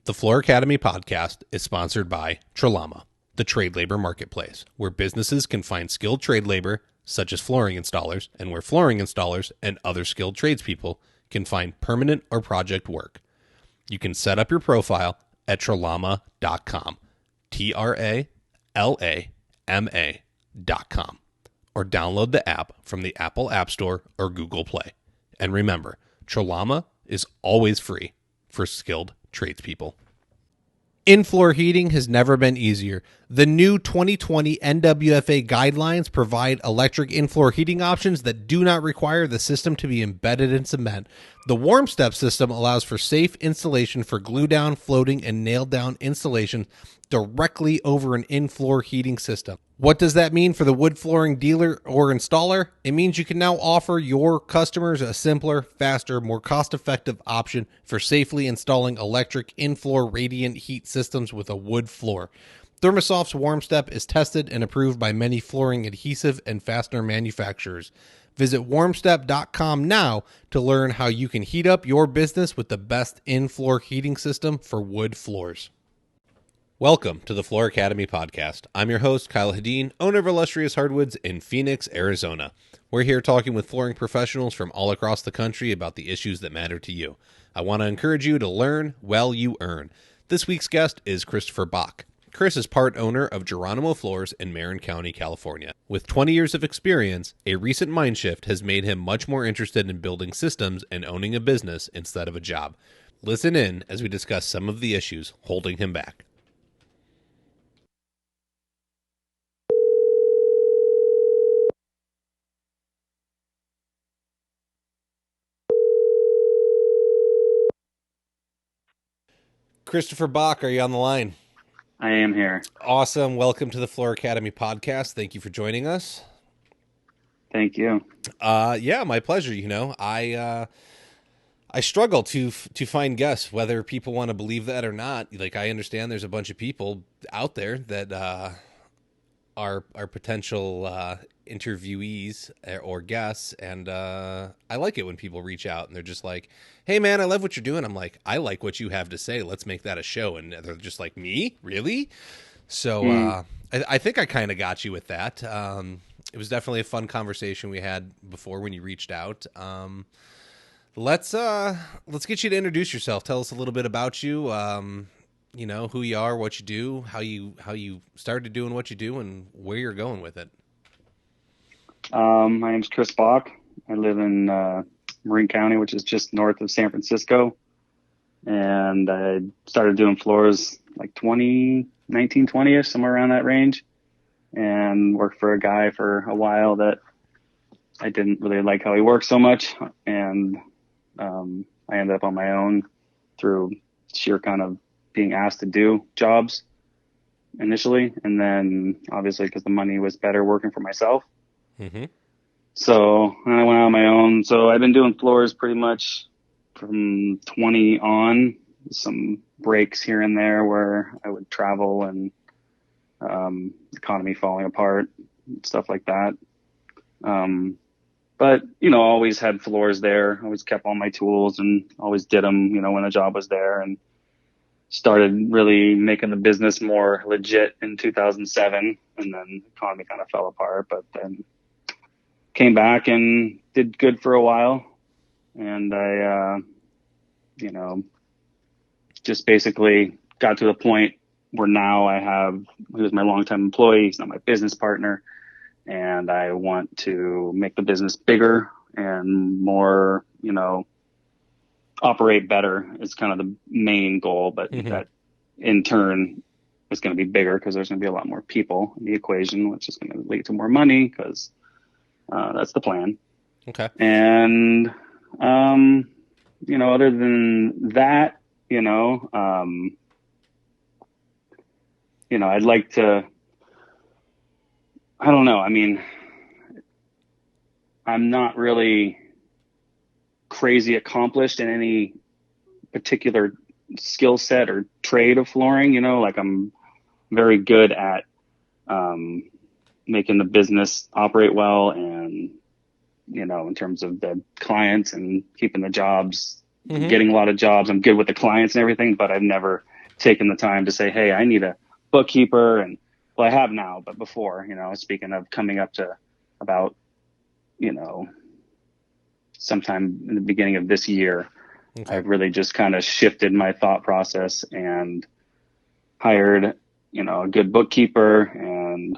The Floor Academy podcast is sponsored by Trelama, the trade labor marketplace, where businesses can find skilled trade labor, such as flooring installers, and where flooring installers and other skilled tradespeople can find permanent or project work. You can set up your profile at trelama.com, TRALAMA.com, or download the app from the Apple App Store or Google Play. And remember, Trelama is always free for skilled tradespeople. In-floor heating has never been easier. The new 2020 NWFA guidelines provide electric in-floor heating options that do not require the system to be embedded in cement. The Warm Step system allows for safe installation for glue-down, floating, and nailed-down installation directly over an in-floor heating system. What does that mean for the wood flooring dealer or installer? It means you can now offer your customers a simpler, faster, more cost-effective option for safely installing electric in-floor radiant heat systems with a wood floor. Thermosoft's Warm Step is tested and approved by many flooring adhesive and fastener manufacturers. Visit warmstep.com now to learn how you can heat up your business with the best in-floor heating system for wood floors. Welcome to the Floor Academy podcast. I'm your host, Kyle Hedin, owner of Illustrious Hardwoods in Phoenix, Arizona. We're here talking with flooring professionals from all across the country about the issues that matter to you. I want to encourage you to learn while you earn. This week's guest is Christopher Bock. Chris is part owner of Geronimo Floors in Marin County, California. With 20 years of experience, a recent mind shift has made him much more interested in building systems and owning a business instead of a job. Listen in as we discuss some of the issues holding him back. Christopher Bock, are you on the line? I am here. Awesome. Welcome to the Floor Academy podcast. Thank you for joining us. Thank you. Yeah, my pleasure. You know, I struggle to find guests, whether people want to believe that or not. Like, I understand there's a bunch of people out there that are potential interviewees or guests, and I like it when people reach out and they're just like, hey man, I love what you're doing. I'm like, I like what you have to say, let's make that a show. And they're just like, me, really? So I think I kind of got you with that. It was definitely a fun conversation we had before when you reached out. Let's get you to introduce yourself. Tell us a little bit about you. You know, who you are, what you do, how you started doing what you do, and where you're going with it. My name's Chris Bock. I live in Marin County, which is just north of San Francisco. And I started doing floors like 2019, 20-ish, somewhere around that range. And worked for a guy for a while that I didn't really like how he worked so much. And I ended up on my own through sheer kind of being asked to do jobs initially. And then obviously because the money was better working for myself. Mm-hmm. So I went out on my own. So I've been doing floors pretty much from 20 on, some breaks here and there where I would travel and economy falling apart, stuff like that. But, you know, always had floors there, always kept all my tools and always did them, you know, when the job was there, and started really making the business more legit in 2007. And then the economy kind of fell apart, but then came back and did good for a while. And I, you know, just basically got to the point where now he was my longtime employee. He's not my business partner. And I want to make the business bigger and more, you know, operate better is kind of the main goal. But that in turn is going to be bigger because there's going to be a lot more people in the equation, which is going to lead to more money because that's the plan. Okay. And, you know, other than that, you know, I'd like to, I don't know. I mean, I'm not really crazy accomplished in any particular skill set or trade of flooring, you know, like I'm very good at, making the business operate well and, you know, in terms of the clients and keeping the jobs, getting a lot of jobs. I'm good with the clients and everything, but I've never taken the time to say, hey, I need a bookkeeper. And well, I have now, but before, speaking of coming up to about, sometime in the beginning of this year, Okay. I've really just kind of shifted my thought process and hired, a good bookkeeper and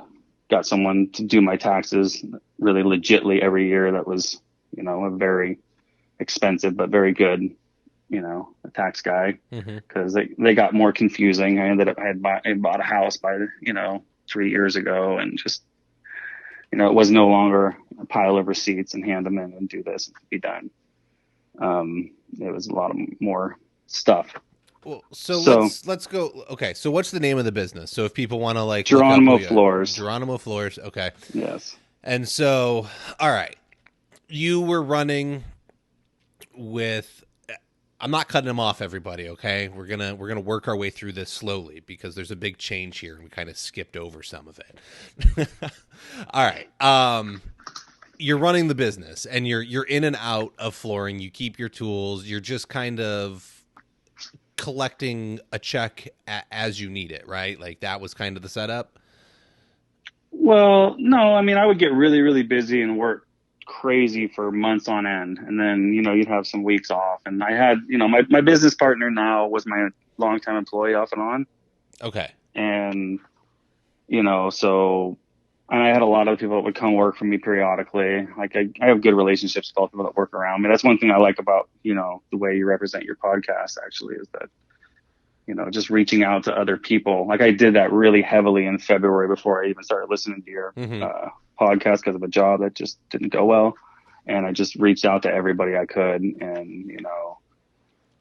got someone to do my taxes really legitly every year. That was, a very expensive, but very good, a tax guy, because they got more confusing. I bought a house by, 3 years ago, and just, it was no longer a pile of receipts and hand them in and do this and be done. It was a lot of more stuff. Well, so let's go. Okay, so what's the name of the business? So if people want to Geronimo Floors. Geronimo Floors. Okay. Yes. And so, all right, you were running with. I'm not cutting them off, everybody. Okay, we're gonna work our way through this slowly because there's a big change here, and we kind of skipped over some of it. All right. You're running the business, and you're in and out of flooring. You keep your tools. You're just kind of collecting a check as you need it, right? Like that was kind of the setup. Well, no, I mean, I would get really, really busy and work crazy for months on end. And then, you'd have some weeks off. And I had, my business partner now was my longtime employee off and on. Okay. And, and I had a lot of people that would come work for me periodically. Like I have good relationships with all the people that work around me. That's one thing I like about, the way you represent your podcast actually, is that, just reaching out to other people. Like I did that really heavily in February before I even started listening to your podcast because of a job that just didn't go well. And I just reached out to everybody I could and,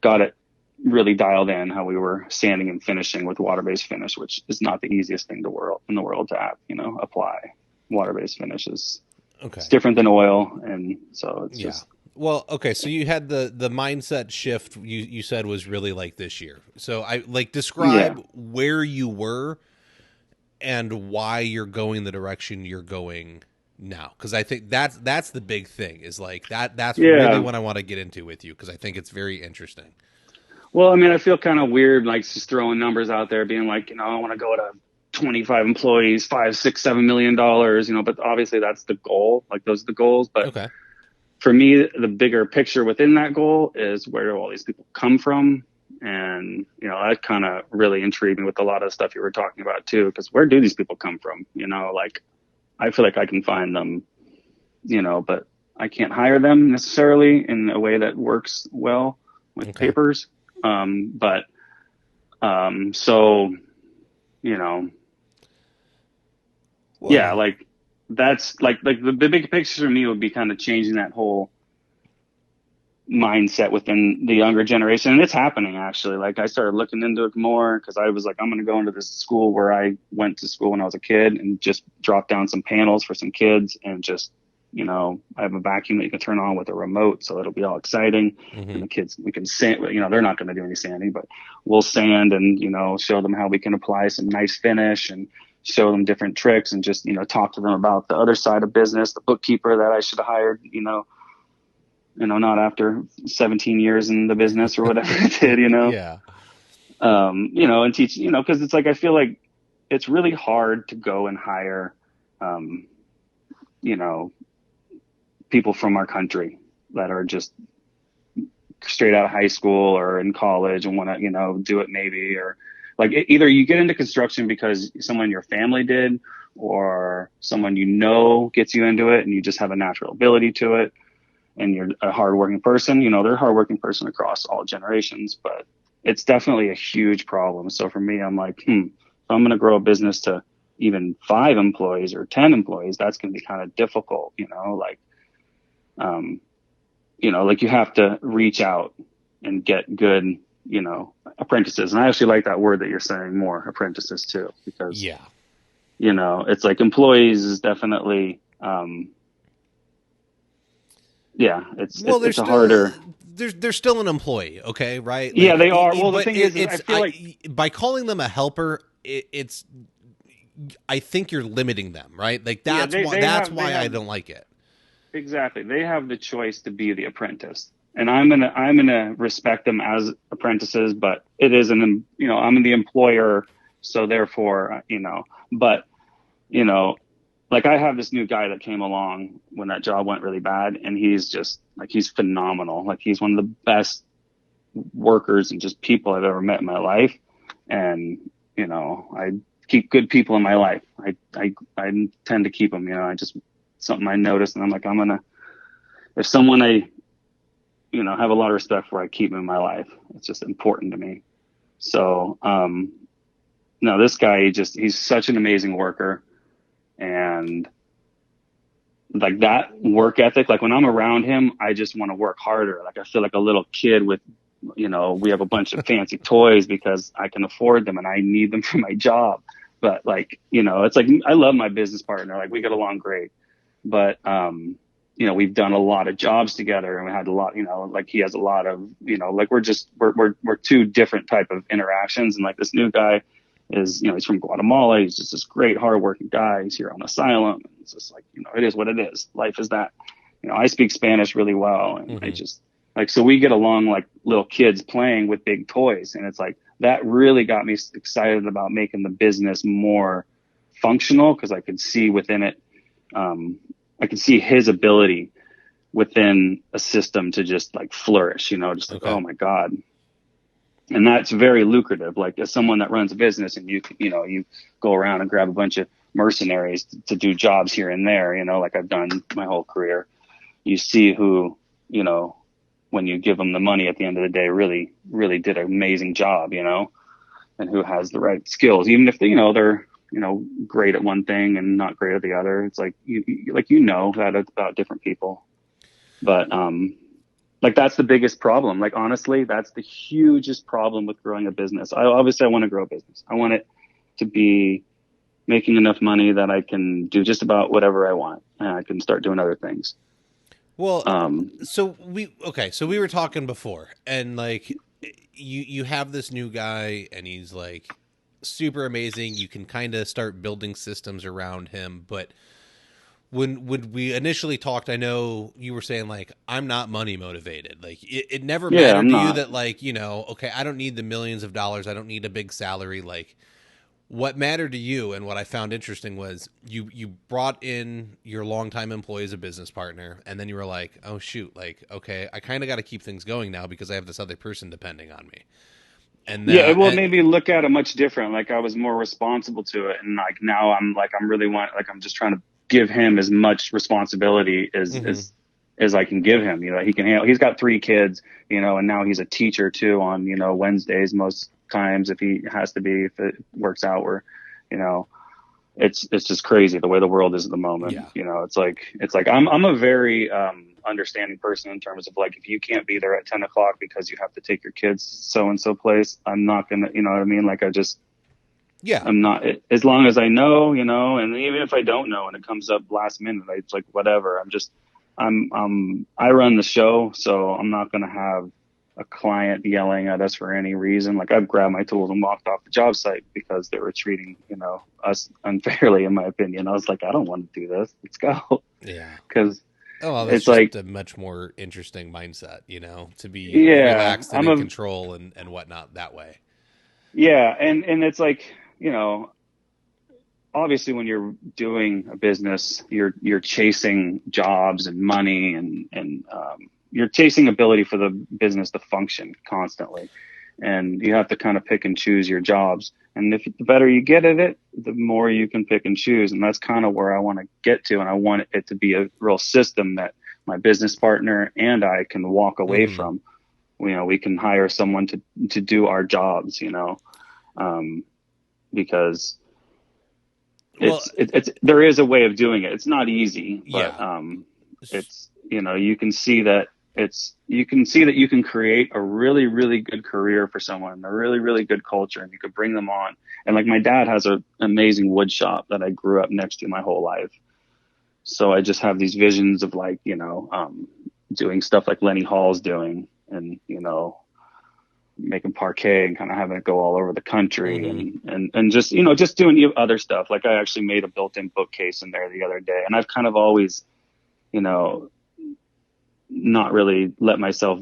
got it really dialed in how we were sanding and finishing with water-based finish, which is not the easiest thing in the world to apply. Water-based finishes. Okay. It's different than oil. And so it's just. Well, okay, so you had the mindset shift you said was really like this year. So I describe where you were and why you're going the direction you're going now, because I think that's the big thing is like that's really what I want to get into with you, because I think it's very interesting. Well, I mean, I feel kind of weird like just throwing numbers out there, being like, I want to go to 25 employees, $5, $6, $7 million, but obviously that's the goal. Like those are the goals. But okay. For me, the bigger picture within that goal is where do all these people come from? And, that kind of really intrigued me with a lot of stuff you were talking about too, because where do these people come from? Like I feel like I can find them, but I can't hire them necessarily in a way that works well with papers. Like that's like the big picture for me would be kind of changing that whole mindset within the younger generation. And it's happening actually. Like I started looking into it more because I was like, I'm going to go into this school where I went to school when I was a kid and just drop down some panels for some kids and just, I have a vacuum that you can turn on with a remote. So it'll be all exciting. And the kids, we can sand, they're not going to do any sanding, but we'll sand and, show them how we can apply some nice finish and show them different tricks and just, talk to them about the other side of business, the bookkeeper that I should have hired, not after 17 years in the business or whatever I did, Yeah. And teach, cause it's like, I feel like it's really hard to go and hire, people from our country that are just straight out of high school or in college and want to, do it maybe, or like either you get into construction because someone in your family did, or someone gets you into it and you just have a natural ability to it and you're a hardworking person. They're a hardworking person across all generations, but it's definitely a huge problem. So for me, I'm like, if I'm going to grow a business to even 5 employees or 10 employees, that's going to be kind of difficult, like you have to reach out and get good, apprentices. And I actually like that word that you're saying more, apprentices too, because, it's like employees is definitely, it's a harder. They're still an employee. Okay. Right. Like, they are. Well, the thing is I feel like by calling them a helper, I think you're limiting them, right? Like that's why I don't like it. Exactly. They have the choice to be the apprentice. and I'm gonna respect them as apprentices, but it is I'm the employer, so therefore, but you know, like I have this new guy that came along when that job went really bad, and he's just like, he's phenomenal. Like he's one of the best workers and just people I've ever met in my life. And, I keep good people in my life. I tend to keep them, something I noticed, and I'm like, if someone have a lot of respect for, I keep them in my life. It's just important to me. So, no, this guy, he's such an amazing worker. And like that work ethic, like when I'm around him, I just want to work harder. Like I feel like a little kid with, we have a bunch of fancy toys because I can afford them and I need them for my job. But like, it's like, I love my business partner. Like we get along great, but, we've done a lot of jobs together, and we had a lot, like he has a lot of, like we're two different type of interactions. And like this new guy is, he's from Guatemala. He's just this great, hardworking guy. He's here on asylum. And it's just like, it is what it is. Life is that. I speak Spanish really well, and I just like, so we get along like little kids playing with big toys. And it's like, that really got me excited about making the business more functional, because I could see within it, I could see his ability within a system to just like flourish, just like, oh my God. And that's very lucrative. Like as someone that runs a business, and you go around and grab a bunch of mercenaries to do jobs here and there, like I've done my whole career. You see who, when you give them the money at the end of the day, really, really did an amazing job, and who has the right skills, even if they're, great at one thing and not great at the other. It's like, that about different people. But, like that's the biggest problem. Like, honestly, that's the hugest problem with growing a business. I want to grow a business. I want it to be making enough money that I can do just about whatever I want, and I can start doing other things. Well, so we were talking before, and like you have this new guy, and he's like super amazing. You can kind of start building systems around him, but when we initially talked, I know you were saying like, I'm not money motivated. Like it never mattered to you that like, okay, I don't need the millions of dollars. I don't need a big salary. Like what mattered to you, and what I found interesting, was you brought in your longtime employee as a business partner, and then you were like, oh shoot, like, okay, I kind of got to keep things going now because I have this other person depending on me. And it made me look at it much different. Like I was more responsible to it. And like now I'm just trying to give him as much responsibility as I can give him. He can handle, he's got 3 kids, and now he's a teacher too on, Wednesdays most times if he has to be, if it works out, where, it's just crazy the way the world is at the moment. Yeah. It's like I'm a very understanding person in terms of like, if you can't be there at 10 o'clock because you have to take your kids so and so place, I'm not gonna, you know what I mean? Like I'm not, as long as I know, and even if I don't know and it comes up last minute, it's like, whatever. I run the show, so I'm not going to have a client yelling at us for any reason. Like I've grabbed my tools and walked off the job site because they were treating, us unfairly, in my opinion. I was like, I don't want to do this. Let's go. Yeah. Cause that's it's just like a much more interesting mindset, to be relaxed and in control and whatnot that way. Yeah. And it's like, obviously when you're doing a business, you're chasing jobs and money and you're chasing ability for the business to function constantly. And you have to kind of pick and choose your jobs. And the better you get at it, the more you can pick and choose. And that's kind of where I want to get to. And I want it to be a real system that my business partner and I can walk away from. We can hire someone to do our jobs, because it's there is a way of doing it. It's not easy, but it's, you can see that you can create a really, really good career for someone, a really, really good culture, and you could bring them on. And like my dad has an amazing wood shop that I grew up next to my whole life. So I just have these visions of like, doing stuff like Lenny Hall's doing, and, making parquet and kind of having it go all over the country and just, just doing other stuff. Like I actually made a built-in bookcase in there the other day. And I've kind of always, not really let myself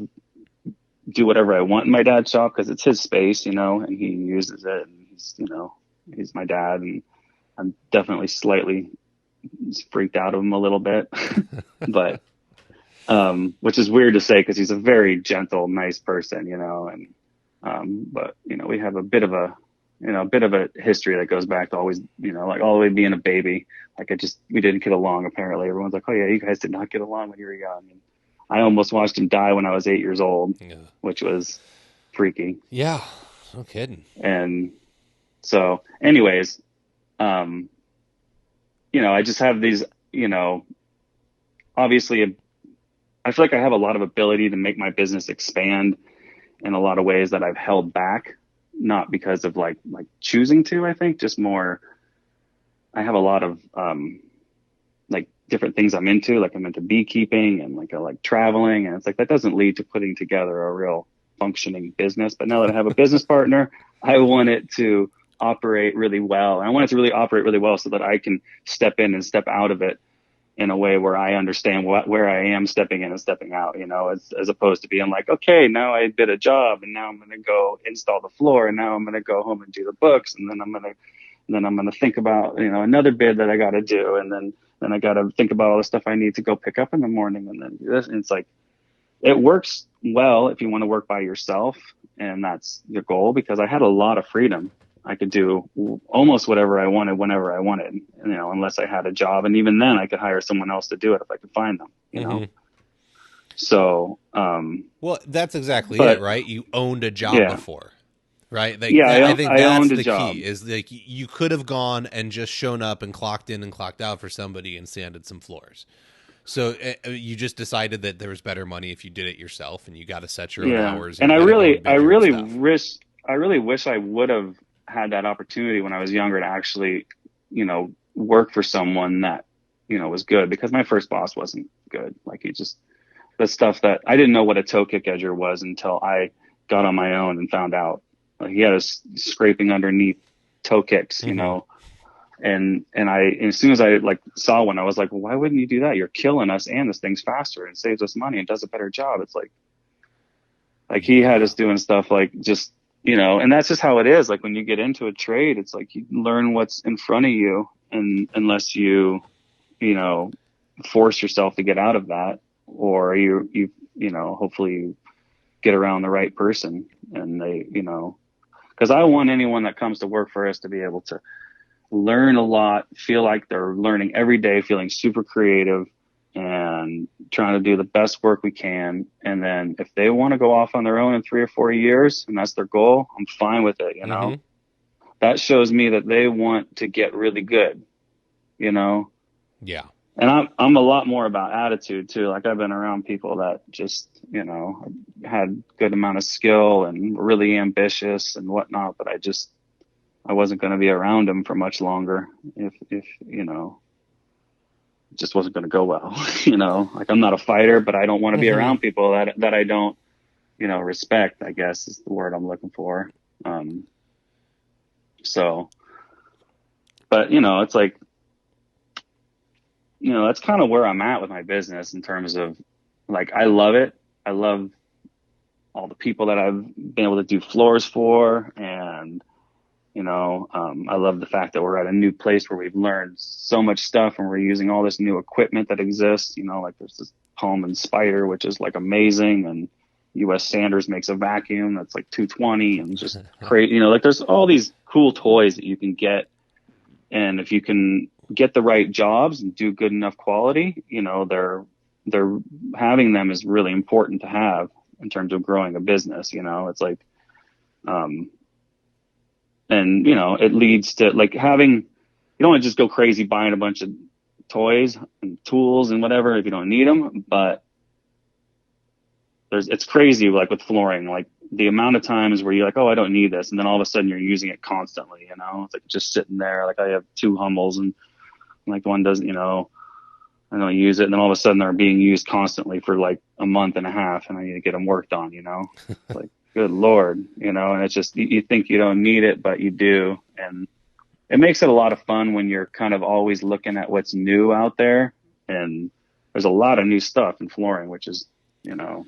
do whatever I want in my dad's shop because it's his space, and he uses it. And he's my dad, and I'm definitely slightly freaked out of him a little bit, but which is weird to say because he's a very gentle, nice person, but we have a bit of a history that goes back to always, like all the way being a baby. Like we didn't get along. Apparently everyone's like, oh yeah, you guys did not get along when you were young. And I almost watched him die when I was 8 years old, which was freaky. Yeah. No kidding. And so anyways, I just have these, obviously I feel like I have a lot of ability to make my business expand in a lot of ways that I've held back, not because of like choosing to, I think just more, I have a lot of, like different things I'm into, like I'm into beekeeping and I like traveling. And it's like, that doesn't lead to putting together a real functioning business. But now that I have a business partner, I want it to operate really well. And I want it to really operate really well so that I can step in and step out of it in a way where I understand where I am stepping in and stepping out, as opposed to being like, okay, now I did a job and now I'm going to go install the floor and now I'm going to go home and do the books. And then I'm going to think about, another bid that I got to do. And then I got to think about all the stuff I need to go pick up in the morning. And then do this. And it's like, it works well if you want to work by yourself and that's your goal, because I had a lot of freedom. I could do almost whatever I wanted, whenever I wanted, unless I had a job. And even then I could hire someone else to do it if I could find them, know? So, well, that's exactly it, right? You owned a job before, right? Like, I think I that's owned a the job. key is like you could have gone and just shown up and clocked in and clocked out for somebody and sanded some floors. So you just decided that there was better money if you did it yourself and you got to set your own hours. And I really wish I would have had that opportunity when I was younger to actually, work for someone that, was good, because my first boss wasn't good. Like the stuff that I didn't know what a toe kick edger was until I got on my own and found out. Like he had us scraping underneath toe kicks, and as soon as I saw one, I was like, well, why wouldn't you do that? You're killing us and this thing's faster and saves us money and does a better job. It's like he had us doing stuff and that's just how it is. Like when you get into a trade, it's like you learn what's in front of you, and unless you, force yourself to get out of that, or you hopefully you get around the right person, and they, because I want anyone that comes to work for us to be able to learn a lot, feel like they're learning every day, feeling super creative and trying to do the best work we can. And then if they want to go off on their own in 3 or 4 years and that's their goal, I'm fine with it. That shows me that they want to get really good, Yeah. And I'm a lot more about attitude too. Like I've been around people that just, had good amount of skill and really ambitious and whatnot, but I wasn't going to be around them for much longer if it just wasn't going to go well. Like I'm not a fighter, but I don't want to be around people that I don't, respect, I guess is the word I'm looking for. But it's like, that's kind of where I'm at with my business in terms of like, I love it. I love all the people that I've been able to do floors for. And, I love the fact that we're at a new place where we've learned so much stuff and we're using all this new equipment that exists, like there's this Pullman Spider, which is like amazing. And US Sanders makes a vacuum that's like 220 and just crazy, like there's all these cool toys that you can get. And if you can get the right jobs and do good enough quality, they're having them is really important to have in terms of growing a business. It's like, and it leads to like having, you don't want to just go crazy buying a bunch of toys and tools and whatever if you don't need them, but it's crazy. Like with flooring, like the amount of times where you're like, oh, I don't need this. And then all of a sudden you're using it constantly, it's like just sitting there. Like I have 2 Hummels and like one doesn't, I don't use it. And then all of a sudden they're being used constantly for like a month and a half and I need to get them worked on, It's like, good Lord, and it's just, you think you don't need it, but you do. And it makes it a lot of fun when you're kind of always looking at what's new out there. And there's a lot of new stuff in flooring, which is you know.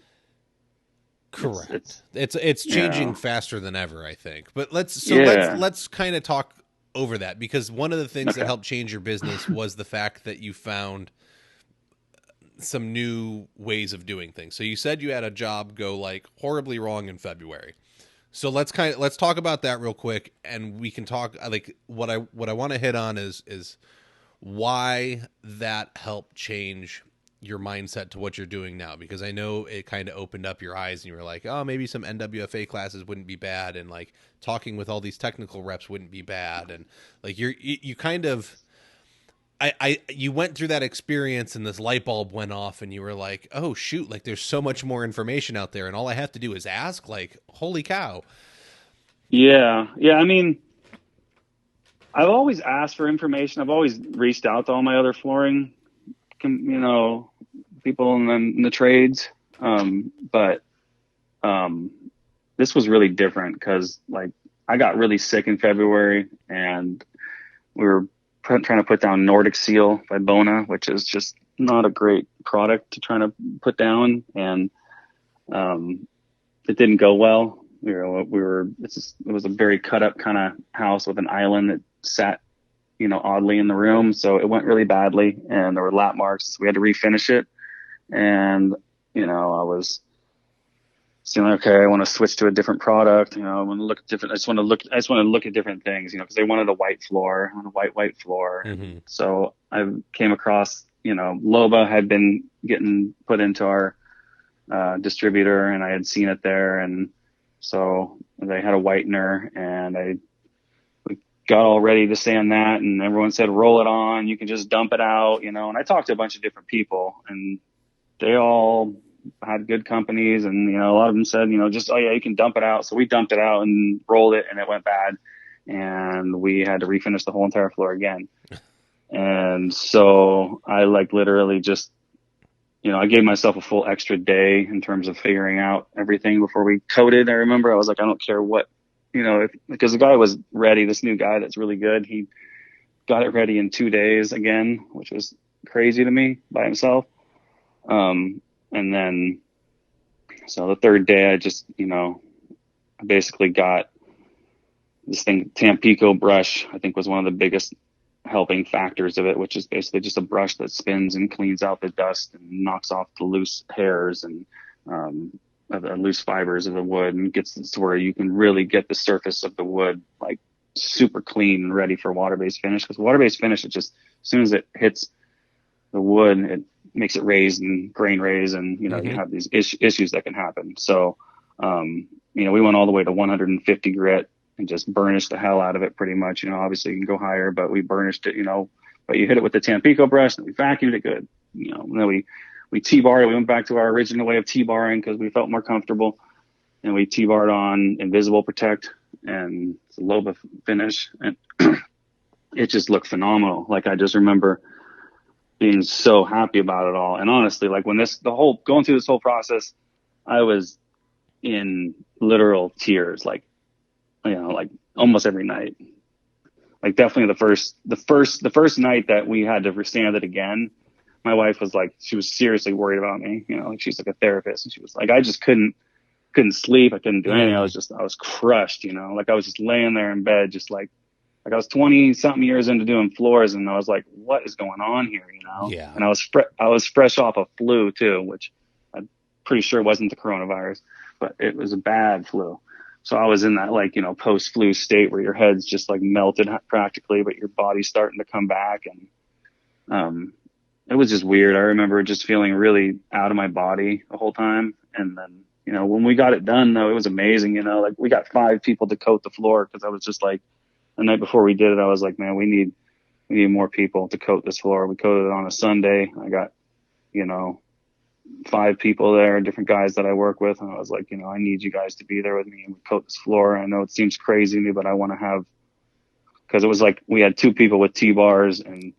Correct. It's changing yeah. faster than ever, I think. But let's Yeah. kind of talk over that, because one of the things that Okay. helped change your business was the fact that you found some new ways of doing things. So you said you had a job go like horribly wrong in February. So let's talk about that real quick, and we can talk like what I want to hit on is why that helped change your mindset to what you're doing now, because I know it kind of opened up your eyes and you were like, oh, maybe some NWFA classes wouldn't be bad, and like talking with all these technical reps wouldn't be bad, and like you kind of you went through that experience and this light bulb went off and you were like, oh shoot, like there's so much more information out there and all I have to do is ask. Like, holy cow. Yeah. Yeah. I mean, I've always asked for information. I've always reached out to all my other flooring, people in the trades. But this was really different because like I got really sick in February and we were trying to put down Nordic Seal by Bona, which is just not a great product to try to put down. And it didn't go well. It was a very cut up kind of house with an island that sat, oddly in the room. So it went really badly and there were lap marks. So we had to refinish it. And, I was saying, okay, I want to switch to a different product. I want to look at different, I just want to look at different things, because they wanted a white floor, white floor. Mm-hmm. So I came across, Loba had been getting put into our distributor and I had seen it there. And so they had a whitener and we got all ready to sand that and everyone said, roll it on. You can just dump it out, and I talked to a bunch of different people and they all had good companies and, a lot of them said, just, oh yeah, you can dump it out. So we dumped it out and rolled it and it went bad and we had to refinish the whole entire floor again. And so I literally just, I gave myself a full extra day in terms of figuring out everything before we coated. I remember I was like, I don't care what, because the guy was ready, this new guy that's really good. He got it ready in 2 days again, which was crazy to me by himself. And then, so the third day I just, I basically got this thing, Tampico brush, I think was one of the biggest helping factors of it, which is basically just a brush that spins and cleans out the dust and knocks off the loose hairs and the loose fibers of the wood and gets to where you can really get the surface of the wood like super clean and ready for water-based finish. Because water-based finish, it just, as soon as it hits the wood, it makes it raise and grain raise, and you have these issues that can happen. So we went all the way to 150 grit and just burnished the hell out of it pretty much. Obviously you can go higher, but we burnished it, but you hit it with the Tampico brush and we vacuumed it good, and then we T-barred it. We went back to our original way of T-barring because we felt more comfortable, and we T-barred on Invisible Protect and it's a Loba finish, and it just looked phenomenal. Like I just remember being so happy about it all. And honestly, like when going through this whole process, I was in literal tears, like almost every night. Like definitely the first night that we had to sand it again, my wife was like, she was seriously worried about me, like she's like a therapist, and she was like, I just couldn't sleep. I couldn't do anything. I was crushed, like I was just laying there in bed, just like I was 20 something years into doing floors, and I was like, what is going on here? Yeah. And I was fresh off a flu too, which I'm pretty sure wasn't the coronavirus, but it was a bad flu. So I was in that post flu state where your head's just like melted practically, but your body's starting to come back. And, it was just weird. I remember just feeling really out of my body the whole time. And then, when we got it done though, it was amazing. Like we got 5 people to coat the floor, because I was just like, the night before we did it, I was like, man, we need more people to coat this floor. We coated it on a Sunday. I got, 5 people there, different guys that I work with. And I was like, I need you guys to be there with me and we coat this floor. I know it seems crazy to me, but I want to have, because it was like we had 2 people with T-bars and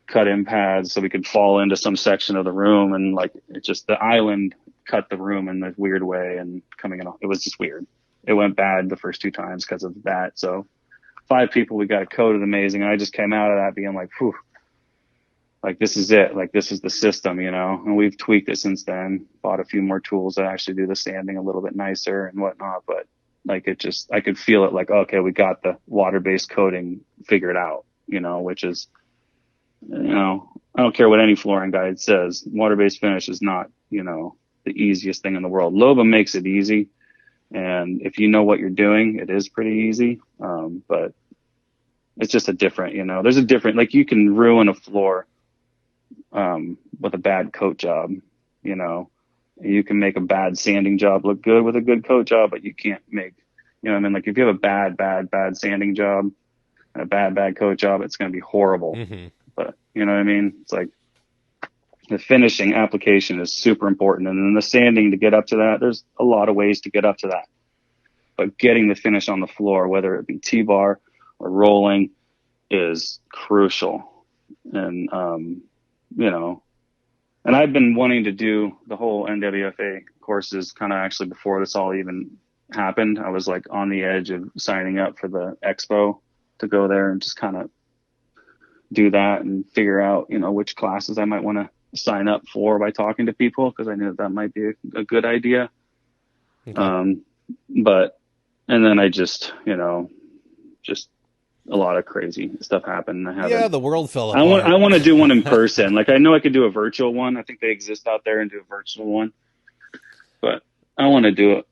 cut-in pads so we could fall into some section of the room. And like, it just, the island cut the room in this weird way and coming in, it was just weird. It went bad the first 2 times because of that. So 5 people, we got it coated amazing. And I just came out of that being like, whew, like, this is it. Like, this is the system, you know, and we've tweaked it since then, bought a few more tools that actually do the sanding a little bit nicer and whatnot. But like, I could feel it like, okay, we got the water-based coating figured out, you know, which is, you know, I don't care what any flooring guide says. Water-based finish is not, you know, the easiest thing in the world. Loba makes it easy. And if you know what you're doing, it is pretty easy. But it's just a different, you know, there's a different, like, you can ruin a floor with a bad coat job, you know. You can make a bad sanding job look good with a good coat job, but you can't make, you know what I mean? Like, if you have a bad sanding job and a bad coat job, it's going to be horrible. Mm-hmm. But you know what I mean? It's like the finishing application is super important. And then the sanding to get up to that, there's a lot of ways to get up to that. But getting the finish on the floor, whether it be T-bar or rolling, is crucial. And, you know, and I've been wanting to do the whole NWFA courses kind of actually before this all even happened. I was like on the edge of signing up for the expo to go there and just kind of do that and figure out, you know, which classes I might want to sign up for by talking to people, because I knew that might be a good idea. Okay. And then I just, you know, just a lot of crazy stuff happened. The world fell apart. I want to do one in person. Like, I know I could do a virtual one. I think they exist out there, and do a virtual one. But I want to do it.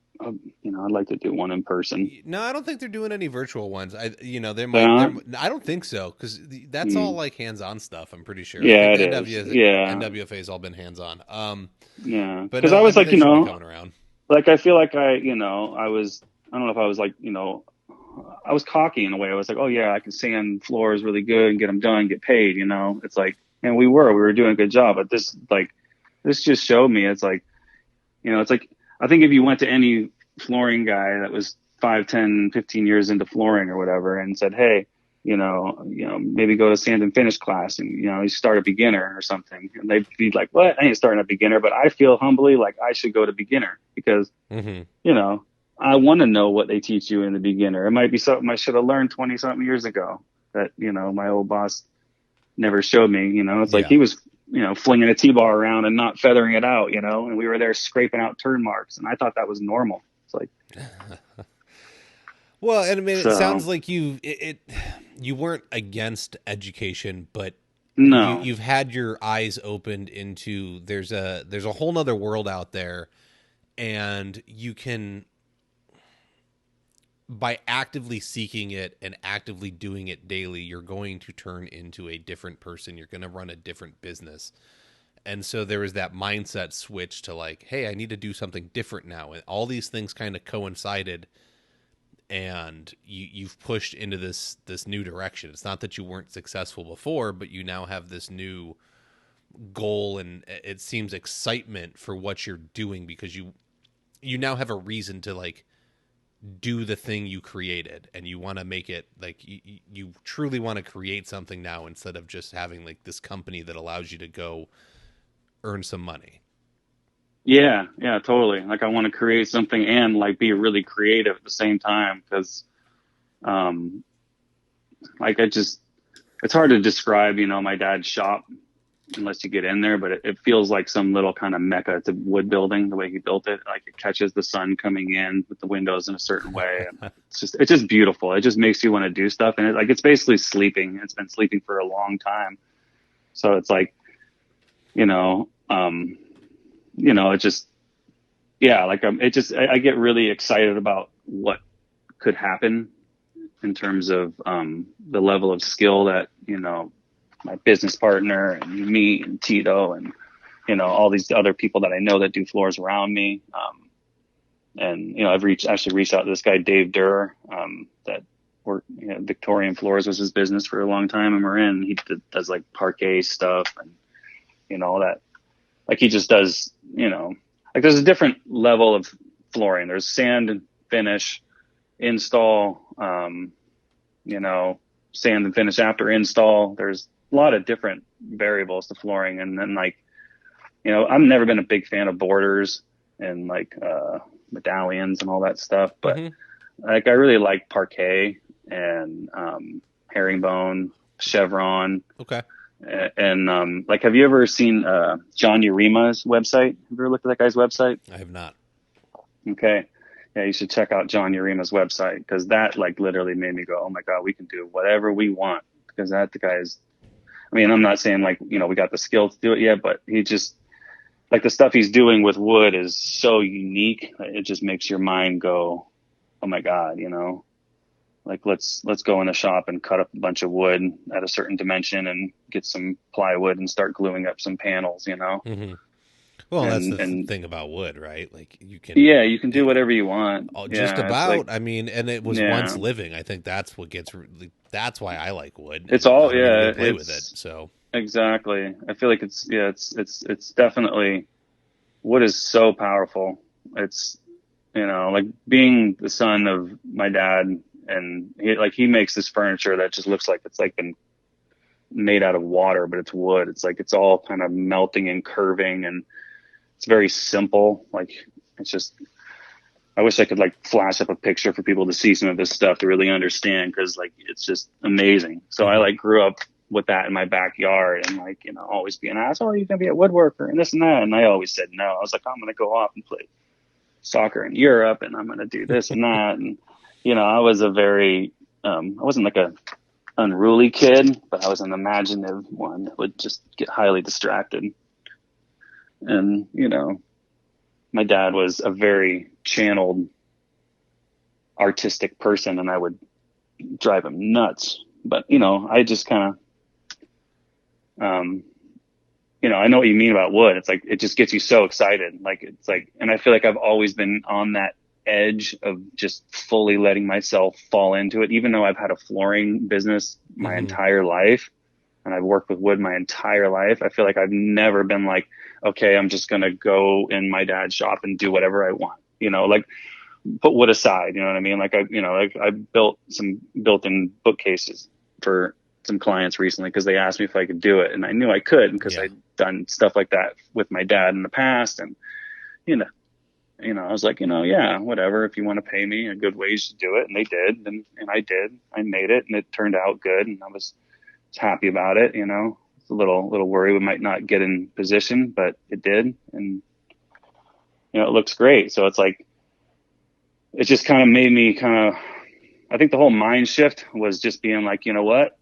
You know, I'd like to do one in person. No, I don't think they're doing any virtual ones. I don't think so, because that's all like hands-on stuff. I'm pretty sure. Yeah, I think NWFA's all been hands-on. Yeah, but because I was like, you know, coming around. Like, I feel like I don't know if I was like, you know, I was cocky in a way. I was like, oh yeah, I can sand floors really good and get them done, get paid. You know, it's like, and we were doing a good job. But this just showed me, it's like, you know, it's like, I think if you went to any flooring guy that was 5, 10, 15 years into flooring or whatever and said, hey, you know, maybe go to sand and finish class and, you know, you start a beginner or something. And they'd be like, what? I ain't starting a beginner, but I feel humbly like I should go to beginner because, you know, I want to know what they teach you in the beginner. It might be something I should have learned 20 something years ago that, you know, my old boss never showed me. You know, it's like he was, you know, flinging a T-bar around and not feathering it out, you know, and we were there scraping out turn marks. And I thought that was normal. It's like, well, and I mean, it sounds like you weren't against education, but no, you've had your eyes opened into, there's a whole nother world out there, and you can, by actively seeking it and actively doing it daily, you're going to turn into a different person. You're going to run a different business. And so there was that mindset switch to like, hey, I need to do something different now. And all these things kind of coincided, and you've pushed into this new direction. It's not that you weren't successful before, but you now have this new goal, and it seems excitement for what you're doing, because you now have a reason to like do the thing you created, and you want to make it like you truly want to create something now, instead of just having like this company that allows you to go earn some money. Yeah, totally. Like, I want to create something and like be really creative at the same time, because like, it's hard to describe, you know, my dad's shop unless you get in there, but it feels like some little kind of mecca to wood building, the way he built it. Like, it catches the sun coming in with the windows in a certain way. And it's just beautiful. It just makes you want to do stuff. And it's basically sleeping. It's been sleeping for a long time. So it's like, it just, yeah, like, I get really excited about what could happen in terms of, the level of skill that, you know, my business partner and me and Tito and, you know, all these other people that I know that do floors around me. And, you know, I've actually reached out to this guy, Dave Durr, that worked, you know, Victorian Floors was his business for a long time in Marin. He does like parquet stuff and, you know, all that. Like, he just does, you know, like, there's a different level of flooring. There's sand and finish, install, you know, sand and finish after install. There's a lot of different variables to flooring. And then, like, you know, I've never been a big fan of borders and like medallions and all that stuff, but like, I really like parquet and herringbone, chevron. Okay. And like, have you ever seen John Urima's website? Have you ever looked at that guy's website? I have not. Okay. Yeah, you should check out John Urima's website, because that like literally made me go, oh my God, we can do whatever we want, because that the guy's, I mean, I'm not saying like, we got the skill to do it yet, but he just, like, the stuff he's doing with wood is so unique. It just makes your mind go, oh my God, like let's go in a shop and cut up a bunch of wood at a certain dimension and get some plywood and start gluing up some panels, Mm-hmm. Well, and, that's the and thing about wood, right? Like you can, you can do whatever you want. just Yeah. It's like, about. I mean, and it was yeah, once living. I think that's what gets. That's why I like wood. it's And I all, don't even yeah, go play with it. So exactly. I feel like it's definitely, wood is so powerful. It's, like being the son of my dad, and he makes this furniture that just looks like it's like been made out of water, but it's wood. It's like, it's all kind of melting and curving, and it's very simple. Like, it's just, I wish I could like flash up a picture for people to see some of this stuff to really understand, because like, it's just amazing. So I like grew up with that in my backyard, and like, always being asked, oh, are you going to be a woodworker and this and that? And I always said no. I was like, I'm going to go off and play soccer in Europe, and I'm going to do this and that. And, I was a very, I wasn't like a unruly kid, but I was an imaginative one that would just get highly distracted. And, my dad was a very channeled artistic person, and I would drive him nuts. But, I just kind of, I know what you mean about wood. It's like, it just gets you so excited. Like, it's like, and I feel like I've always been on that edge of just fully letting myself fall into it, even though I've had a flooring business my entire life, and I've worked with wood my entire life. I feel like I've never been like, okay, I'm just going to go in my dad's shop and do whatever I want, like put wood aside, you know what I mean? Like I built some built-in bookcases for some clients recently, because they asked me if I could do it, and I knew I could, because I'd done stuff like that with my dad in the past. And, I was like, yeah, whatever. If you want to pay me a good wage to do it. And they did. And I did. I made it, and it turned out good. And I was happy about it. It's a little worry we might not get in position, but it did. And, it looks great. So it's like, it just kind of made me I think the whole mind shift was just being like, you know what?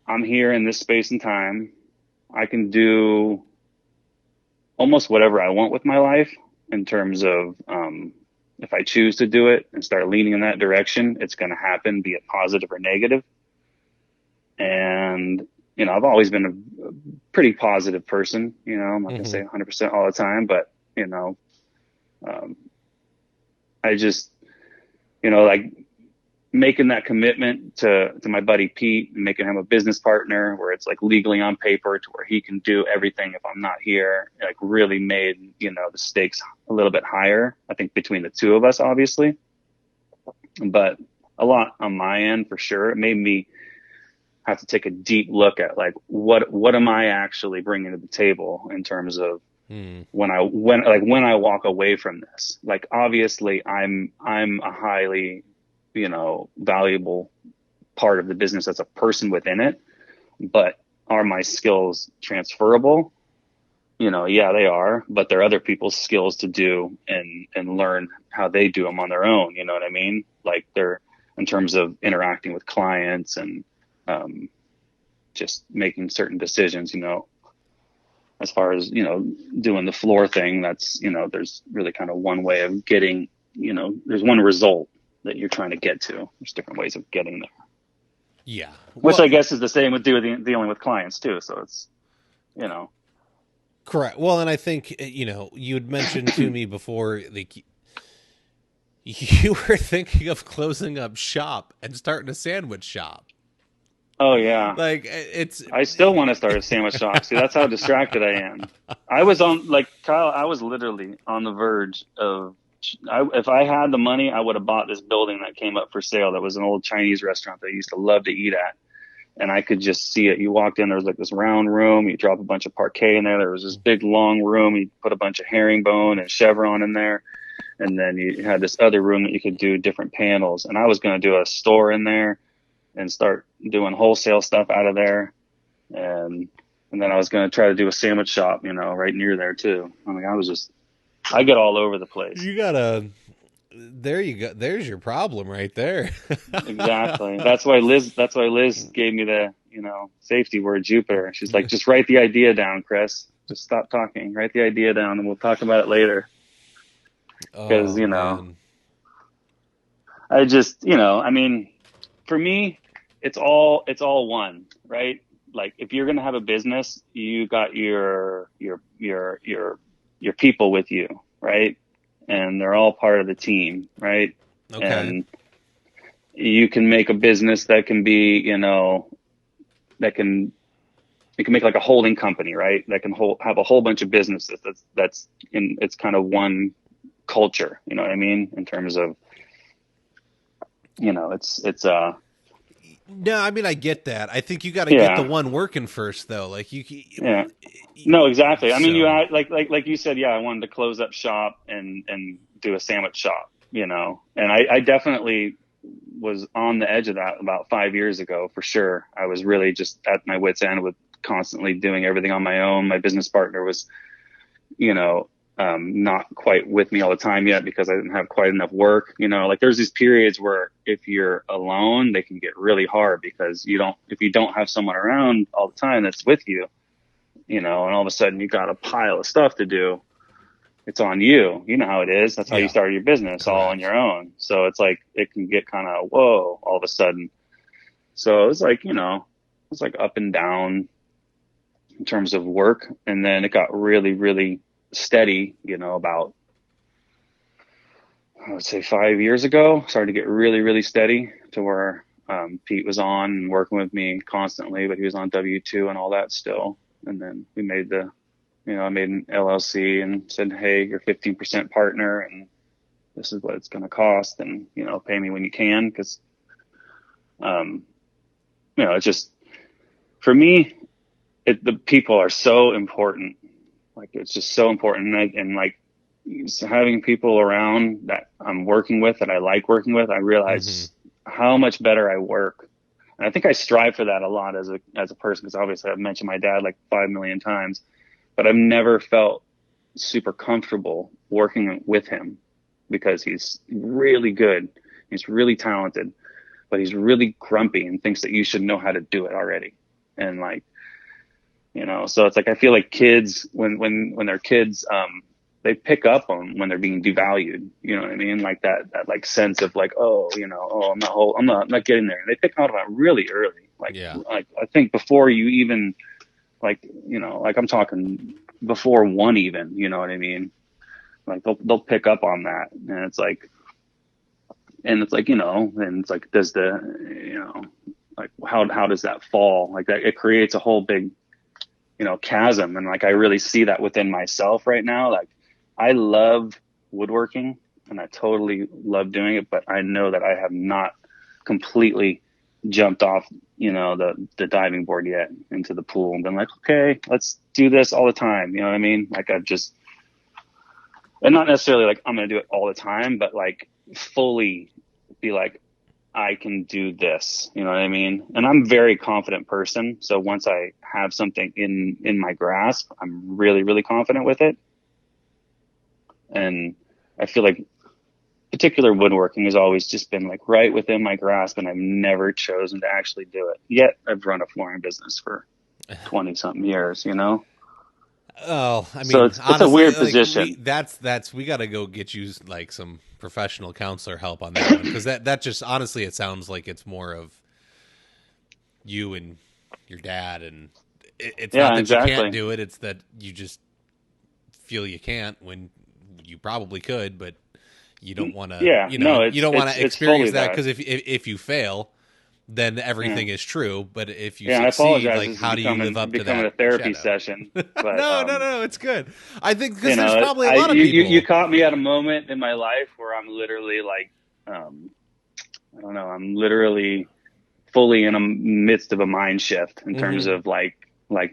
I'm here in this space and time. I can do almost whatever I want with my life, in terms of, if I choose to do it and start leaning in that direction, it's going to happen, be it positive or negative. And, I've always been a pretty positive person, I'm not going to say 100% all the time, but, I just, like making that commitment to my buddy Pete, and making him a business partner where it's like legally on paper to where he can do everything if I'm not here, like really made, the stakes a little bit higher, I think, between the two of us, obviously, but a lot on my end for sure. It made me have to take a deep look at like, what am I actually bringing to the table in terms of when I walk away from this. Like, obviously I'm a highly, valuable part of the business as a person within it, but are my skills transferable? Yeah, they are, but there are other people's skills to do and learn how they do them on their own. You know what I mean? Like, they're, in terms of interacting with clients and, just making certain decisions, as far as, doing the floor thing, that's, there's really kind of one way of getting, there's one result that you're trying to get to. There's different ways of getting there. Yeah. Which I guess is the same with dealing with clients too. So it's, Correct. Well, and I think, you had mentioned to me before, like, you were thinking of closing up shop and starting a sandwich shop. Oh yeah. Like, I still want to start a sandwich shop. See, that's how distracted I am. I was on, like, Kyle, I was literally on the verge of, if I had the money, I would have bought this building that came up for sale. That was an old Chinese restaurant that I used to love to eat at. And I could just see it. You walked in, there was like this round room. You drop a bunch of parquet in there. There was this big long room. You put a bunch of herringbone and chevron in there. And then you had this other room that you could do different panels. And I was going to do a store in there and start doing wholesale stuff out of there. and then I was going to try to do a sandwich shop, right near there too. I mean, I get all over the place. You gotta. There you go. There's your problem right there. Exactly. That's why Liz gave me the, safety word, Jupiter. She's like, just write the idea down, Chris. Just stop talking. Write the idea down, and we'll talk about it later. Because Man. I just, I mean, for me, it's all one, right? Like, if you're gonna have a business, you got your people with you, right? And they're all part of the team, right? Okay. And you can make a business that can be, it can make like a holding company, right? That can have a whole bunch of businesses. It's kind of one culture, you know what I mean? In terms of, No, I mean, I get that. I think you got to get the one working first, though. Like no, exactly. I mean, so. you had, like you said, I wanted to close up shop and do a sandwich shop, and I definitely was on the edge of that about 5 years ago, for sure. I was really just at my wit's end with constantly doing everything on my own. My business partner was, not quite with me all the time yet because I didn't have quite enough work. Like, there's these periods where if you're alone, they can get really hard because if you don't have someone around all the time that's with you, and all of a sudden you got a pile of stuff to do. It's on you. You know how it is. That's how you started your business. Correct. All on your own. So it's like, it can get kind of, whoa, all of a sudden. So it was like, it's like up and down in terms of work. And then it got really, really steady, about, I would say 5 years ago, started to get really, really steady to where Pete was on and working with me constantly, but he was on W-2 and all that still. And then we made I made an LLC and said, hey, you're 15% partner and this is what it's going to cost, and, pay me when you can. Cause, it's just, for me, the people are so important. Like, it's just so important. And like, having people around that I'm working with, that I like working with, I realize how much better I work. And I think I strive for that a lot as a person, because obviously I've mentioned my dad like 5 million times, but I've never felt super comfortable working with him because he's really good. He's really talented, but he's really grumpy and thinks that you should know how to do it already. And like, so it's like, I feel like kids, when they're kids, they pick up on when they're being devalued. You know what I mean? Like that like sense of like, I'm not getting there. They pick out on it really early. Like I think before you even, like, like I'm talking before one even, you know what I mean? Like they'll pick up on that, and it's like, and it's like, does like how does that fall? Like that, it creates a whole big, chasm. And like, I really see that within myself right now. Like, I love woodworking and I totally love doing it, but I know that I have not completely jumped off, the diving board yet into the pool and been like, okay, let's do this all the time. You know what I mean? Like, and not necessarily like I'm going to do it all the time, but like fully be like, I can do this. You know what I mean? And I'm a very confident person. So once I have something in my grasp, I'm really, really confident with it. And I feel like particular woodworking has always just been like right within my grasp, and I've never chosen to actually do it. Yet I've run a flooring business for 20 something years, Oh, I mean, so it's honestly, a weird like, position. We got to go get you like some professional counselor help on that one, because that just, honestly, it sounds like it's more of you and your dad, and it's not that exactly. you can't do it; it's that you just feel you can't when you probably could, but you don't want to. You don't want to experience that, because if you fail, then everything is true. But if you succeed, like, how do you live up to that? Becoming a therapy session. But, no, it's good. I think because there's probably a lot of people. You caught me at a moment in my life where I'm literally like, I don't know, I'm literally fully in the midst of a mind shift in terms of like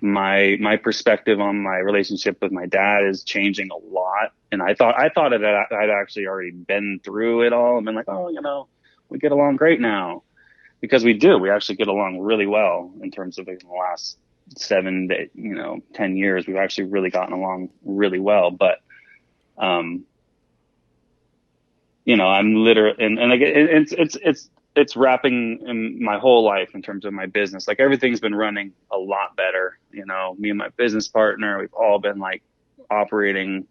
my perspective on my relationship with my dad is changing a lot. And I thought that I'd actually already been through it all and been like, we get along great now. Because we do. We actually get along really well in terms of in the last 7 to, 10 years, we've actually really gotten along really well. But, I'm literally, and like, it's wrapping in my whole life in terms of my business. Like everything's been running a lot better. Me and my business partner, we've all been like operating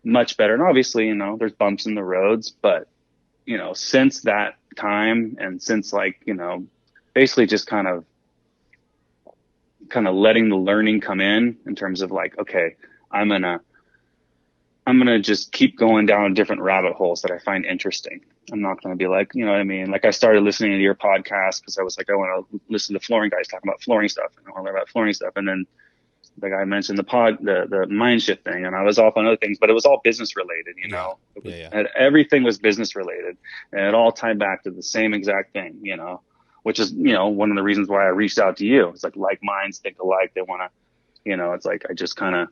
much better. And obviously, there's bumps in the roads, but, since that time and since like, basically just kind of letting the learning come in terms of like, okay, I'm going to just keep going down different rabbit holes that I find interesting. I'm not going to be like, you know what I mean? Like I started listening to your podcast because I was like, I want to listen to flooring guys talking about flooring stuff. And I want to learn about flooring stuff. And then the guy mentioned the mind shift thing, and I was off on other things, but it was all business related, Everything was business related, and it all tied back to the same exact thing, which is, one of the reasons why I reached out to you. It's like minds think alike. They want to, it's like, I just kind of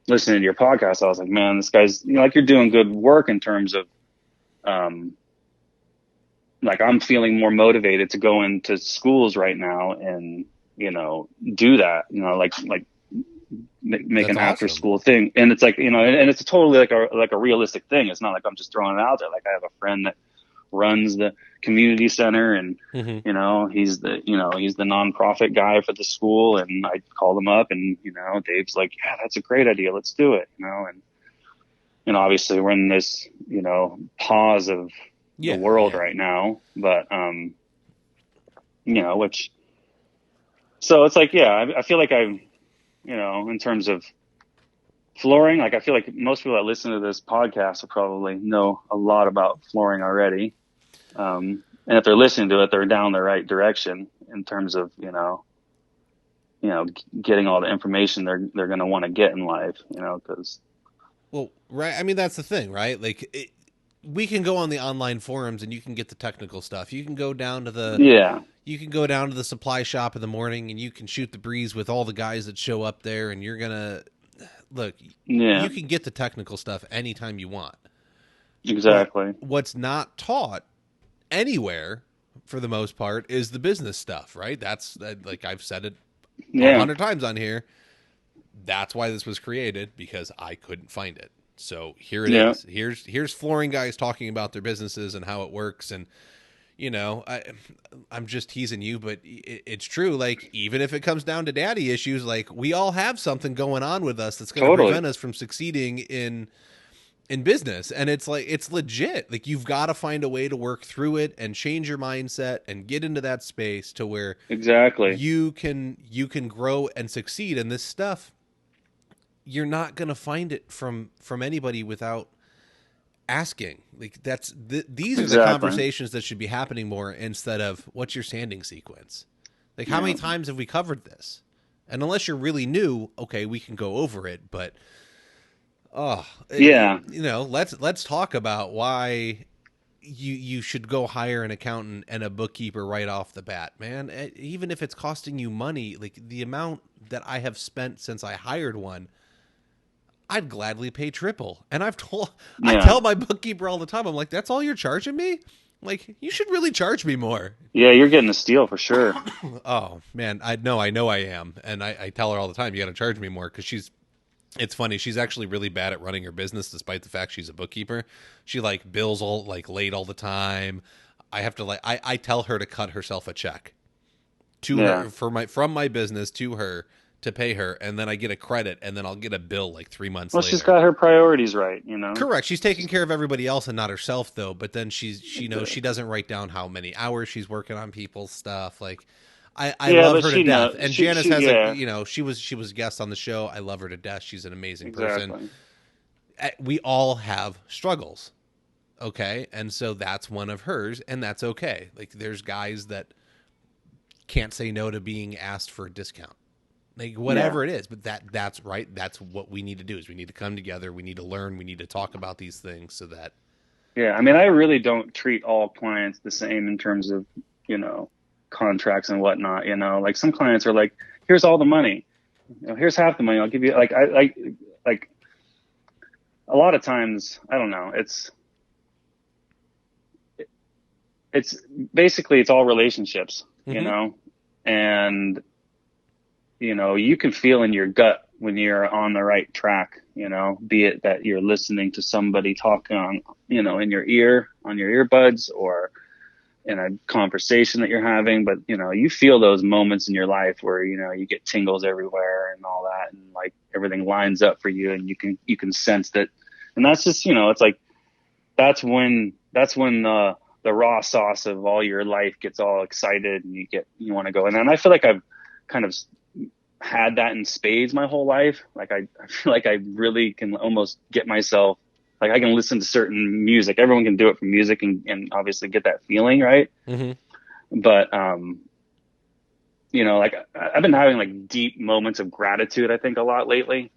listening to your podcast. I was like, man, this guy's, like you're doing good work in terms of, like I'm feeling more motivated to go into schools right now and, do that, like make an after school thing. And it's like, and it's totally like a realistic thing. It's not like I'm just throwing it out there. Like I have a friend that runs the community center and, he's the nonprofit guy for the school. And I called him up and, Dave's like, yeah, that's a great idea. Let's do it. And obviously we're in this, pause of the world right now, but, so it's like, I feel like I've, in terms of flooring, like I feel like most people that listen to this podcast will probably know a lot about flooring already. And if they're listening to it, they're down the right direction in terms of, getting all the information they're going to want to get in life, because. Well, right. I mean, that's the thing, right? Like we can go on the online forums and you can get the technical stuff. You can go down to you can go down to the supply shop in the morning and you can shoot the breeze with all the guys that show up there, and you're going to look, you can get the technical stuff anytime you want. Exactly. But what's not taught anywhere for the most part is the business stuff, right? That's like I've said it 100 times on here. That's why this was created, because I couldn't find it. So here it is. Here's flooring guys talking about their businesses and how it works. And, I'm just teasing you, but it's true. Like, even if it comes down to daddy issues, like we all have something going on with us that's going to prevent us from succeeding in business. And it's like, it's legit. Like you've got to find a way to work through it and change your mindset and get into that space to where you can grow and succeed in this stuff. You're not going to find it from anybody without asking. Like these are the conversations that should be happening more, instead of what's your sanding sequence? Like how many times have we covered this? And unless you're really new, okay, we can go over it, but let's talk about why you should go hire an accountant and a bookkeeper right off the bat, man. Even if it's costing you money, like the amount that I have spent since I hired one, I'd gladly pay triple. And I tell my bookkeeper all the time, I'm like, that's all you're charging me? Like, you should really charge me more. Yeah, you're getting a steal for sure. Oh man, I know I am. And I tell her all the time, you got to charge me more, because it's funny. She's actually really bad at running her business, despite the fact she's a bookkeeper. She like bills all like late all the time. I have to I tell her to cut herself a check to her from my business to her, to pay her, and then I get a credit, and then I'll get a bill like 3 months later. Well, she's got her priorities right, Correct. She's taking care of everybody else and not herself, though. But then she knows she doesn't write down how many hours she's working on people's stuff. Like I love her to death. And Janice has she was a guest on the show. I love her to death. She's an amazing person. We all have struggles. Okay. And so that's one of hers, and that's okay. Like there's guys that can't say no to being asked for a discount. Like whatever it is, but that's right. That's what we need to do, is we need to come together. We need to learn. We need to talk about these things so that. Yeah. I mean, I really don't treat all clients the same in terms of, contracts and whatnot, like some clients are like, here's all the money, here's half the money. I'll give you like a lot of times, I don't know. It's basically, it's all relationships, and you can feel in your gut when you're on the right track, be it that you're listening to somebody talking on, in your ear, on your earbuds, or in a conversation that you're having. But, you feel those moments in your life where, you get tingles everywhere and all that, and like everything lines up for you, and you can sense that. And that's just, it's like, that's when the raw sauce of all your life gets all excited, and you want to go. And then I feel like I've kind of had that in spades my whole life. Like I feel like I really can almost get myself, like I can listen to certain music. Everyone can do it for music and obviously get that feeling, right? Mm-hmm. But like I've been having like deep moments of gratitude, I think, a lot lately.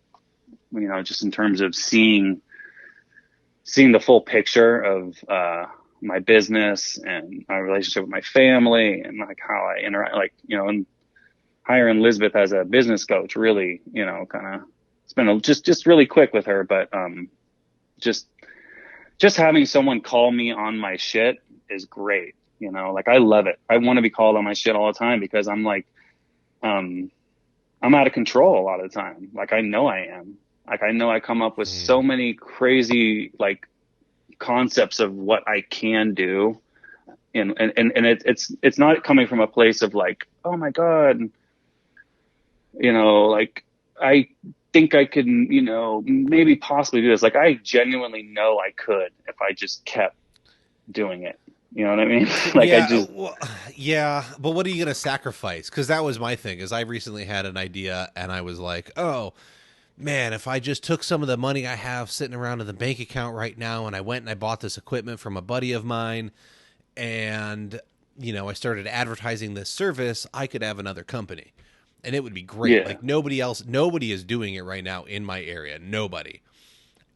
Just in terms of seeing the full picture of my business and my relationship with my family, and like how I interact, like, and hiring Elizabeth as a business coach really, kind of, it's been just really quick with her, but just having someone call me on my shit is great. Like I love it. I want to be called on my shit all the time, because I'm like, I'm out of control a lot of the time. Like I know I am. Like I know I come up with so many crazy like concepts of what I can do, and it's not coming from a place of like, oh my God, like I think I could, maybe possibly do this. Like I genuinely know I could if I just kept doing it. You know what I mean? Like I just, yeah, but what are you going to sacrifice? Because that was my thing. Is I recently had an idea, and I was like, oh man, if I just took some of the money I have sitting around in the bank account right now, and I went and I bought this equipment from a buddy of mine, and I started advertising this service, I could have another company, and it would be great. yeah, Like nobody is doing it right now in my area. Nobody.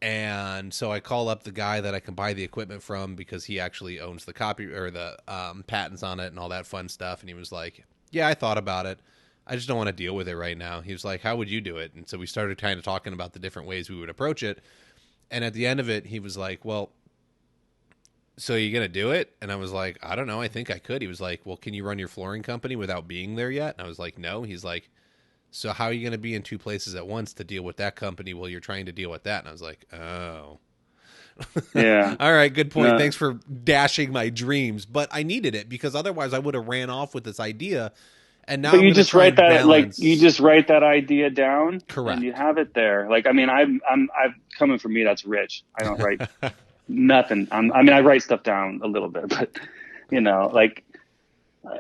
And so I call up the guy that I can buy the equipment from, because he actually owns the copy or the patents on it and all that fun stuff. And he was like, yeah, I thought about it. I just don't want to deal with it right now. He was like, how would you do it? And so we started kind of talking about the different ways we would approach it. And at the end of it, he was like, well, so you going to do it? And I was like, I don't know. I think I could. He was like, well, can you run your flooring company without being there yet? And I was like, no. He's like, so how are you going to be in two places at once to deal with that company while you're trying to deal with that? And I was like, oh. yeah. All right, good point. No. Thanks for dashing my dreams. But I needed it, because otherwise I would have ran off with this idea. And now But I'm you going to just try write and that, balance. like you just write that idea down, Correct. and you have it there. Like, I mean, I'm coming from me. That's rich. I don't write nothing. I mean, I write stuff down a little bit, but like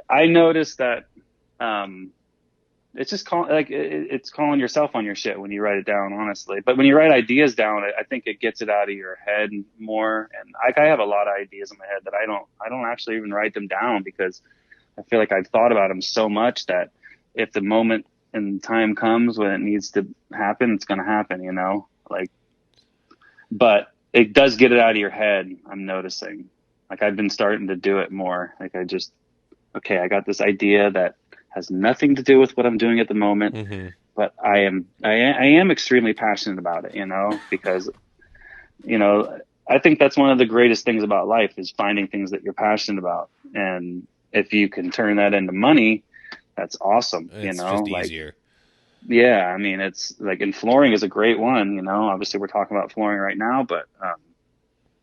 I noticed that, it's just it's calling yourself on your shit when you write it down, honestly. But when you write ideas down, I think it gets it out of your head more. And I have a lot of ideas in my head that I don't actually even write them down, because I feel like I've thought about them so much that if the moment and time comes when it needs to happen, it's going to happen, like, but it does get it out of your head. I'm noticing, like, I've been starting to do it more. Like okay, I got this idea that has nothing to do with what I'm doing at the moment, Mm-hmm. but I am extremely passionate about it, because, I think that's one of the greatest things about life, is finding things that you're passionate about. And if you can turn that into money, that's awesome. It's just easier. Yeah. I mean, it's like, and flooring is a great one, obviously we're talking about flooring right now, but,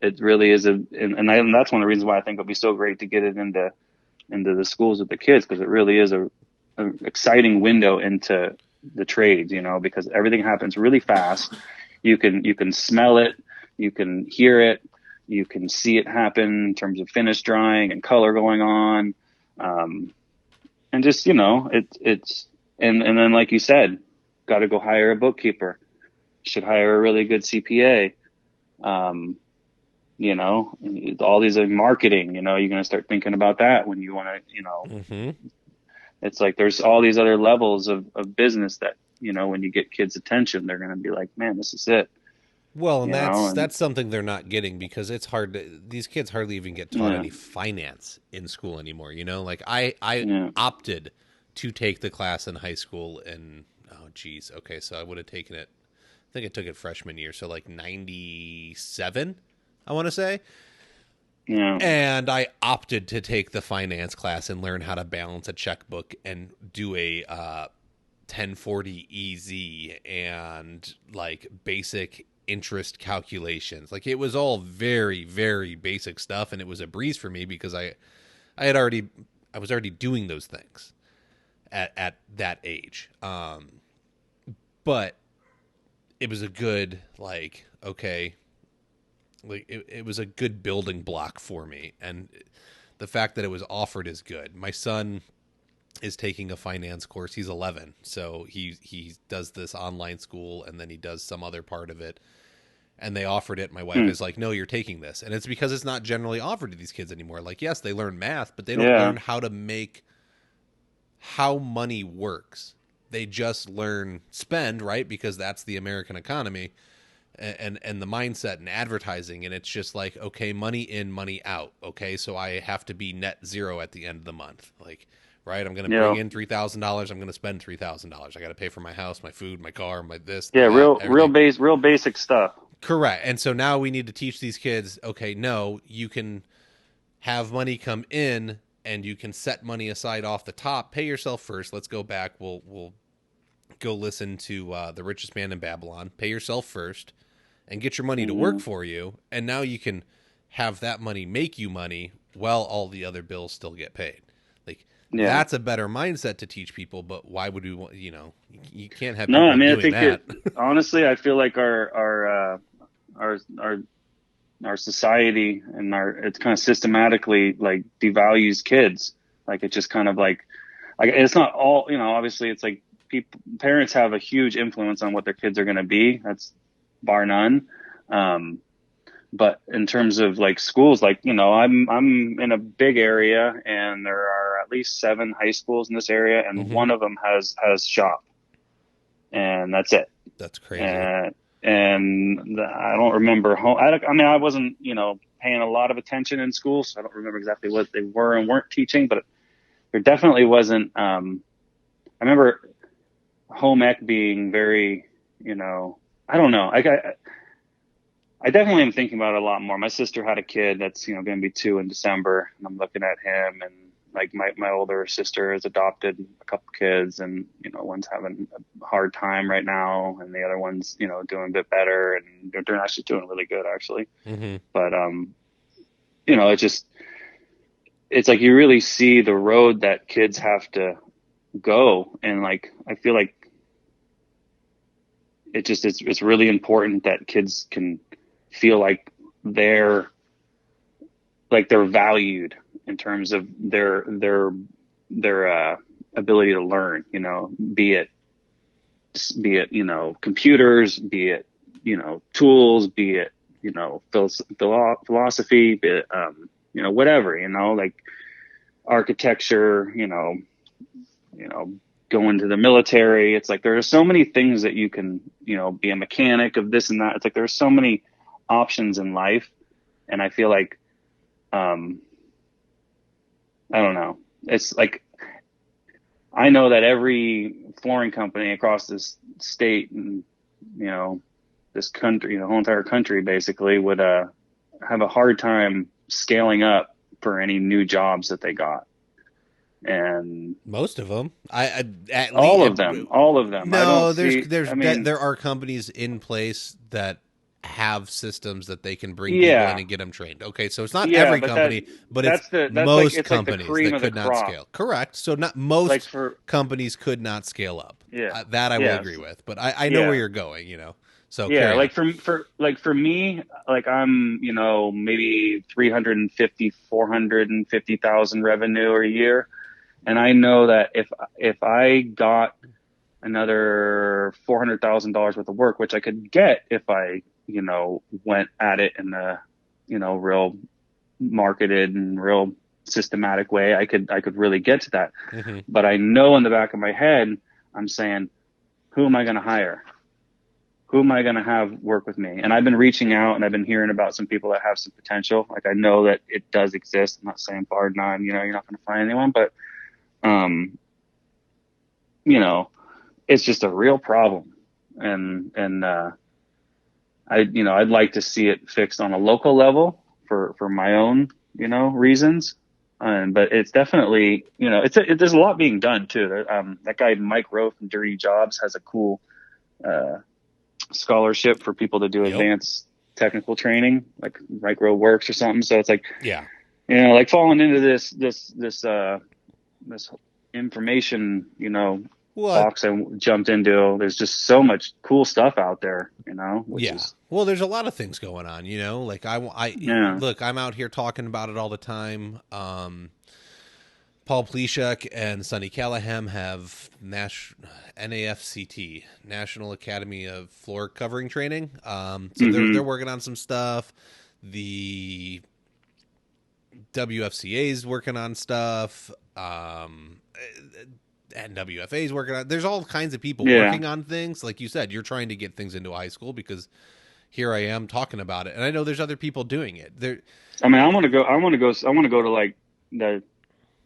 it really is and that's one of the reasons why I think it'll be so great to get it into the schools with the kids, because it really is a exciting window into the trades, because everything happens really fast. You can smell it, you can hear it, you can see it happen in terms of finish drying and color going on. And just, it's, and then, like you said, got to go hire a bookkeeper, should hire a really good CPA. All these marketing, you're going to start thinking about that when you want to, Mm-hmm. It's like there's all these other levels of business that, when you get kids' attention, they're going to be like, man, this is it. Well, and that's something they're not getting, because it's hard these kids hardly even get taught any finance in school anymore. Like I opted to take the class in high school, and oh geez. Okay. So I would have taken it. I think I took it freshman year. So like 97, I want to say. Yeah. And I opted to take the finance class and learn how to balance a checkbook and do a 1040 EZ and like basic interest calculations. Like, it was all very, very basic stuff, and it was a breeze for me because I was already doing those things at that age. But it was a good, like, okay, like it was a good building block for me, and the fact that it was offered is good. My son is taking a finance course. He's 11, so he does this online school, and then he does some other part of it. And they offered it. My wife is like, "No, you're taking this," and it's because it's not generally offered to these kids anymore. Like, yes, they learn math, but they don't learn how money works. They just learn spend, right? Because that's the American economy, and the mindset and advertising. And it's just like, okay, money in, money out. Okay, so I have to be net zero at the end of the month. Like, right, I'm going to bring in $3,000. I'm going to spend $3,000. I got to pay for my house, my food, my car, my this. Yeah, that, real basic stuff. Correct. And so now we need to teach these kids, okay, no, you can have money come in and you can set money aside off the top. Pay yourself first. Let's go back. We'll go listen to The Richest Man in Babylon. Pay yourself first and get your money to work for you. And now you can have that money make you money while all the other bills still get paid. Like, that's a better mindset to teach people. But why would we want, you can't have people doing I think that. Honestly, I feel like our society and it's kind of systematically like devalues kids. Like, it just kind of like it's not all, obviously it's like parents have a huge influence on what their kids are going to be. That's bar none. But in terms of like schools, like, I'm in a big area, and there are at least 7 high schools in this area, and one of them has shop, and that's it. That's crazy. And I don't remember I wasn't, paying a lot of attention in school, so I don't remember exactly what they were and weren't teaching, but there definitely wasn't, I remember home ec being very, I don't know. I definitely am thinking about it a lot more. My sister had a kid that's, going to be 2 in December, and I'm looking at him, and like my older sister has adopted a couple kids, and, one's having a hard time right now, and the other one's, doing a bit better, and they're actually doing really good, actually. But, it's like you really see the road that kids have to go. And like, I feel like it's really important that kids can feel like they're valued in terms of their ability to learn, be it, computers, be it, tools, be it, philosophy, be it, whatever, like architecture, going to the military. It's like, there are so many things that you can, be a mechanic of this and that. It's like, there's so many options in life. And I feel like, I don't know. It's like, I know that every flooring company across this state and, this country, the whole entire country basically would, have a hard time scaling up for any new jobs that they got. And most of them, all of them. No, there are companies in place that have systems that they can bring people in and get them trained. Okay, so it's not every company, but it's most companies that could not scale. Correct. So not most companies could not scale up. Yeah, that I will agree with. But I know where you're going. So like for me, like I'm maybe 450,000 revenue a year, and I know that if I got another $400,000 worth of work, which I could get if I went at it in a real marketed and real systematic way, I could really get to that. But I know in the back of my head, I'm saying, who am I going to hire? Who am I going to have work with me? And I've been reaching out, and I've been hearing about some people that have some potential. Like, I know that it does exist. I'm not saying bar none, you're not going to find anyone, but, it's just a real problem. And I'd like to see it fixed on a local level for my own, reasons. But it's definitely, there's a lot being done too. That guy Mike Rowe from Dirty Jobs has a cool scholarship for people to do Yep. advanced technical training, like Mike Rowe Works or something. So it's like, Yeah. like falling into this information, Well, box I jumped into. There's just so much cool stuff out there, which yeah. is, Well, there's a lot of things going on, like yeah. look, I'm out here talking about it all the time. Paul Pleshuk and Sonny Callahan have NAFCT, National Academy of Floor Covering Training. So they're working on some stuff. The WFCA is working on stuff. And WFA is working on. There's all kinds of people working on things. Like you said, you're trying to get things into high school because here I am talking about it, and I know there's other people doing it. I mean, I want to go to like the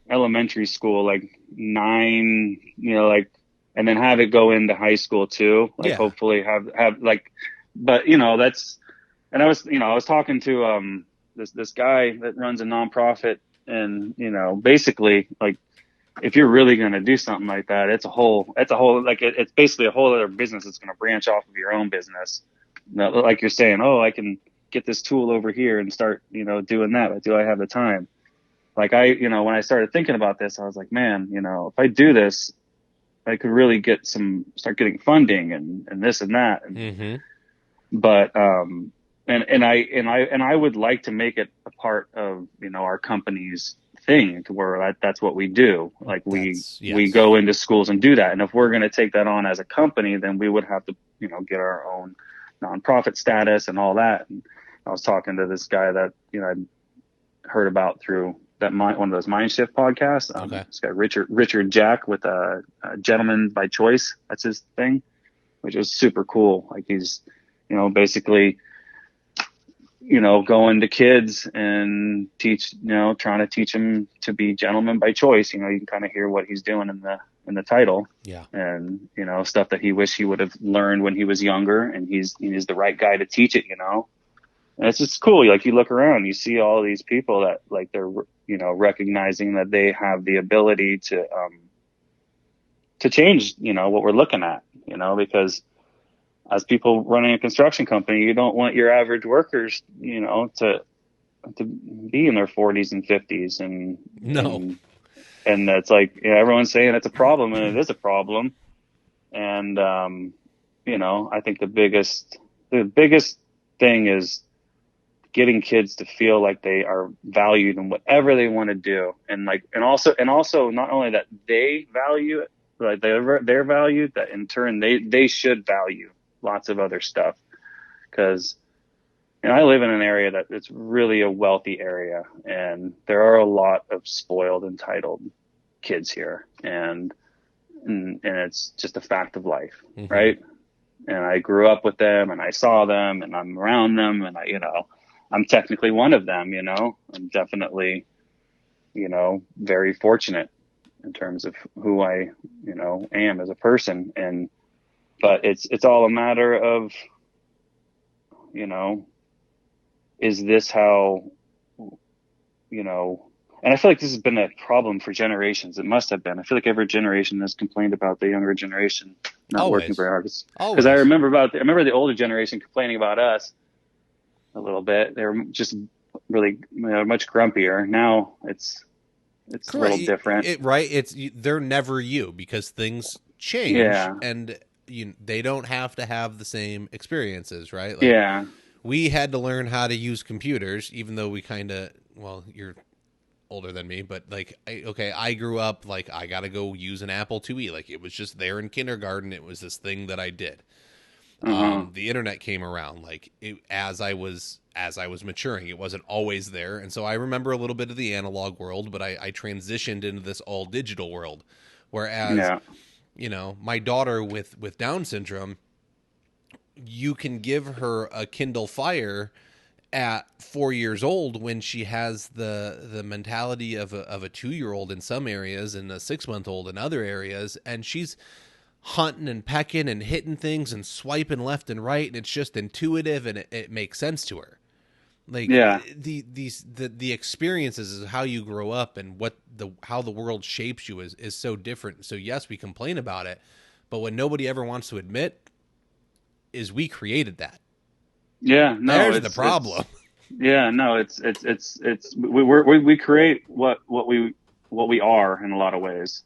elementary school, like 9, and then have it go into high school too. Like hopefully have like, but that's, and I was talking to this guy that runs a nonprofit, and basically, like, if you're really going to do something like that, it's basically a whole other business. It's going to branch off of your own business. Like you're saying, oh, I can get this tool over here and start, doing that. But do I have the time? Like when I started thinking about this, I was like, man, if I do this, I could really start getting funding and this and that. But, and I would like to make it a part of, our company's thing, to where that's what we do. Like we go into schools and do that. And if we're going to take that on as a company, then we would have to, get our own nonprofit status and all that. And I was talking to this guy that, I'd heard about through one of those Mind Shift podcasts. This guy, Richard Jack, with a Gentleman by Choice. That's his thing, which is super cool. Like he's, basically, going to kids and trying to teach them to be gentlemen by choice. You can kind of hear what he's doing in the title. Yeah. And, stuff that he wished he would have learned when he was younger, and he's the right guy to teach it, And it's just cool. Like, you look around, you see all these people that, like, they're, recognizing that they have the ability to change, what we're looking at, because as people running a construction company, you don't want your average workers, to be in their 40s and 50s. And that's like, everyone's saying it's a problem, and it is a problem. And, I think the biggest thing is getting kids to feel like they are valued in whatever they want to do. And also not only that they value it, but they're valued, that in turn they should value lots of other stuff. Cause I live in an area that it's really a wealthy area, and there are a lot of spoiled, entitled kids here. And it's just a fact of life. Right. And I grew up with them, and I saw them, and I'm around them, and I'm technically one of them, I'm definitely, very fortunate in terms of who I, am as a person. But it's all a matter of, is this how, and I feel like this has been a problem for generations. It must have been. I feel like every generation has complained about the younger generation not working very hard. Because I remember the older generation complaining about us a little bit. They were just really much grumpier. Now it's a little different. They're never you, because things change. Yeah. And they don't have to have the same experiences, right? Yeah. We had to learn how to use computers, even though we you're older than me, but I grew up, like, I got to go use an Apple IIe. Like, it was just there in kindergarten. It was this thing that I did. The internet came around, as I was maturing. It wasn't always there. And so I remember a little bit of the analog world, but I transitioned into this all digital world. Whereas, my daughter with Down syndrome, you can give her a Kindle Fire at 4 years old, when she has the mentality of a 2-year-old in some areas and a 6-month-old in other areas. And she's hunting and pecking and hitting things and swiping left and right. And it's just intuitive, and it makes sense to her. Like Yeah. the experiences is how you grow up, and how the world shapes you is so different. So yes, we complain about it, but what nobody ever wants to admit is we created that. Yeah. No, There's the problem. yeah, no, we create what we are in a lot of ways.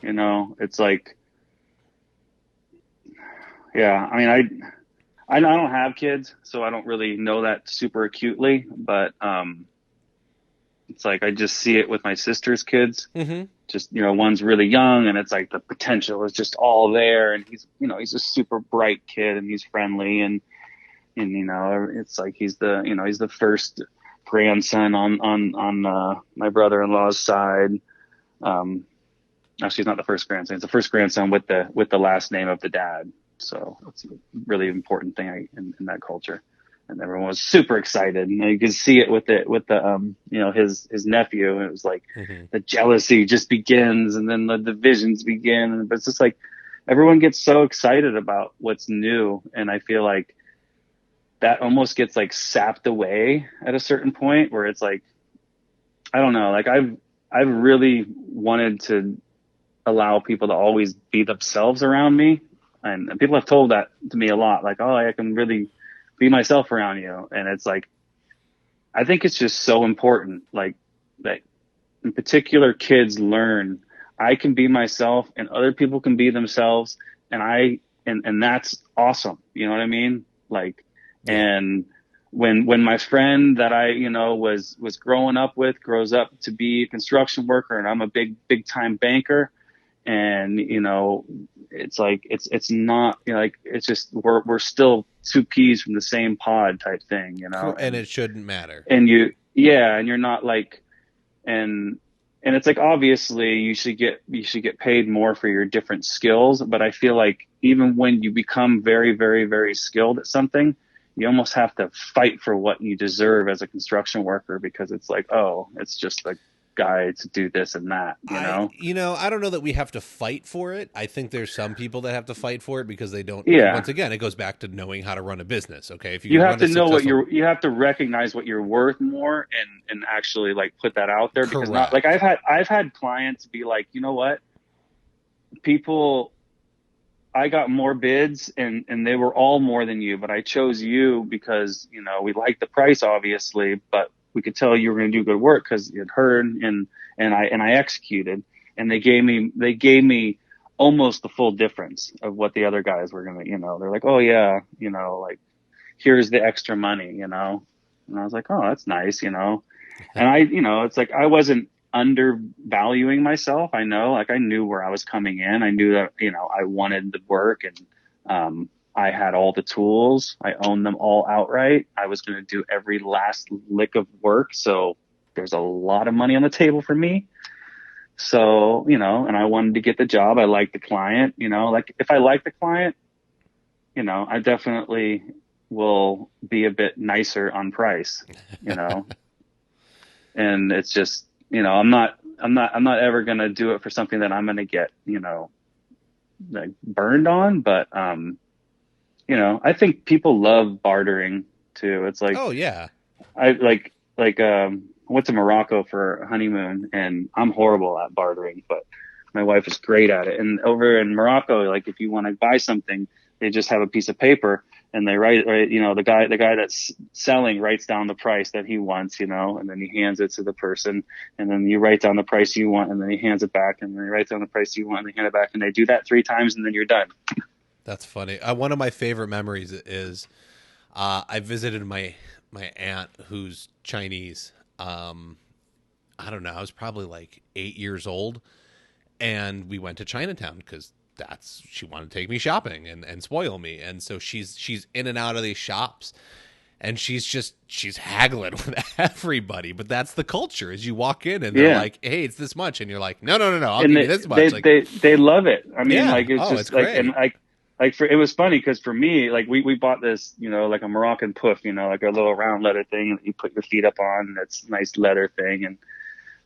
You know, it's like, yeah, I mean, I don't have kids, so I don't really know that super acutely, but, it's like, I just see it with my sister's kids. Mm-hmm. Just, you know, one's really young and it's like the potential is just all there. And he's, you know, he's a super bright kid and he's friendly and, you know, it's like he's the first grandson on my brother-in-law's side. Actually, he's not the first grandson. He's the first grandson with the last name of the dad. So it's a really important thing in that culture. And everyone was super excited, and you could see it with the you know, his nephew. And it was like the jealousy just begins, and then the divisions begin. But it's just like everyone gets so excited about what's new, and I feel like that almost gets like sapped away at a certain point where it's like, I don't know, like I've really wanted to allow people to always be themselves around me, and people have told that to me a lot, like, oh, I can really be myself around you. And it's like, I think it's just so important, like, that in particular kids learn I can be myself and other people can be themselves, and and that's awesome. You know what I mean? Like, and when my friend that I, you know, was growing up with grows up to be a construction worker, and I'm a big time banker, and, you know, it's like, it's not, you know, like, it's just, we're still two peas from the same pod type thing, you know? And it shouldn't matter. And and you're not like, and it's like, obviously you should get paid more for your different skills. But I feel like even when you become very, very, very skilled at something, you almost have to fight for what you deserve as a construction worker, because it's like, oh, it's just like guy to do this and that, you know? I don't know that we have to fight for it. I think there's some people that have to fight for it because they don't. Yeah. Once again, it goes back to knowing how to run a business. Okay. If you have to know you have to recognize what you're worth more, and actually like put that out there. Because not like I've had clients be like, you know what, I got more bids and they were all more than you, but I chose you because, you know, we liked the price obviously, but we could tell you were going to do good work because you had heard, and I executed, and they gave me almost the full difference of what the other guys were going to, you know, they're like, oh yeah, you know, like, here's the extra money, you know? And I was like, oh, that's nice, you know? And I, you know, it's like, I wasn't undervaluing myself. I know, like, I knew where I was coming in. I knew that, you know, I wanted the work, and, I had all the tools. I owned them all outright. I was going to do every last lick of work. So there's a lot of money on the table for me. So, you know, and I wanted to get the job. I liked the client, you know, like, if I like the client, you know, I definitely will be a bit nicer on price, you know. And it's just, you know, I'm not ever going to do it for something that I'm going to get, you know, like, burned on. But, you know, I think people love bartering too. It's like, oh yeah, I went to Morocco for a honeymoon, and I'm horrible at bartering, but my wife is great at it. And over in Morocco, like, if you want to buy something, they just have a piece of paper and they write, you know, the guy that's selling writes down the price that he wants, you know, and then he hands it to the person, and then you write down the price you want, and then he hands it back, and then he writes down the price you want, and they hand it back, and they do that 3 times, and then you're done. That's funny. One of my favorite memories is I visited my aunt who's Chinese. I don't know. I was probably like 8 years old, and we went to Chinatown because she wanted to take me shopping and spoil me. And so she's in and out of these shops, and she's haggling with everybody. But that's the culture. As you walk in and they're like, "Hey, it's this much," and you're like, "No, I'll give you this much." They love it. I mean, like, it's just it's like, great. and it was funny because for me, like, we bought this, you know, like a Moroccan puff, you know, like a little round leather thing that you put your feet up on. That's a nice leather thing. And,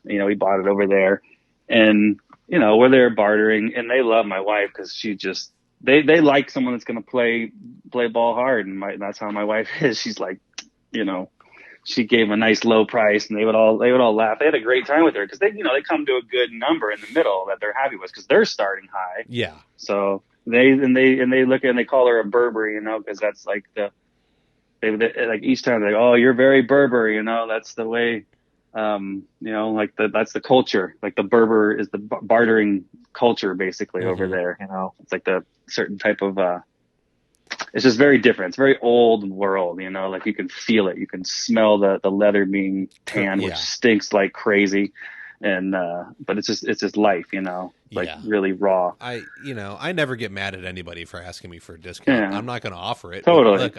you know, we bought it over there, and, you know, we're there bartering, and they love my wife because they like someone that's going to play ball hard. And that's how my wife is. She's like, you know, she gave a nice low price, and they would all laugh. They had a great time with her because they come to a good number in the middle that they're happy with because they're starting high. Yeah. So they look at and they call her a Berber, because that's like they like each time they go, oh, you're very Berber, that's the way, that's the culture. Like the Berber is the bartering culture basically over there. It's like the certain type of, it's just very different. It's a very old world, like you can feel it. You can smell the leather being tanned, which stinks like crazy. And, but it's just life, really raw. I never get mad at anybody for asking me for a discount. I'm not going to offer it. Totally. Look,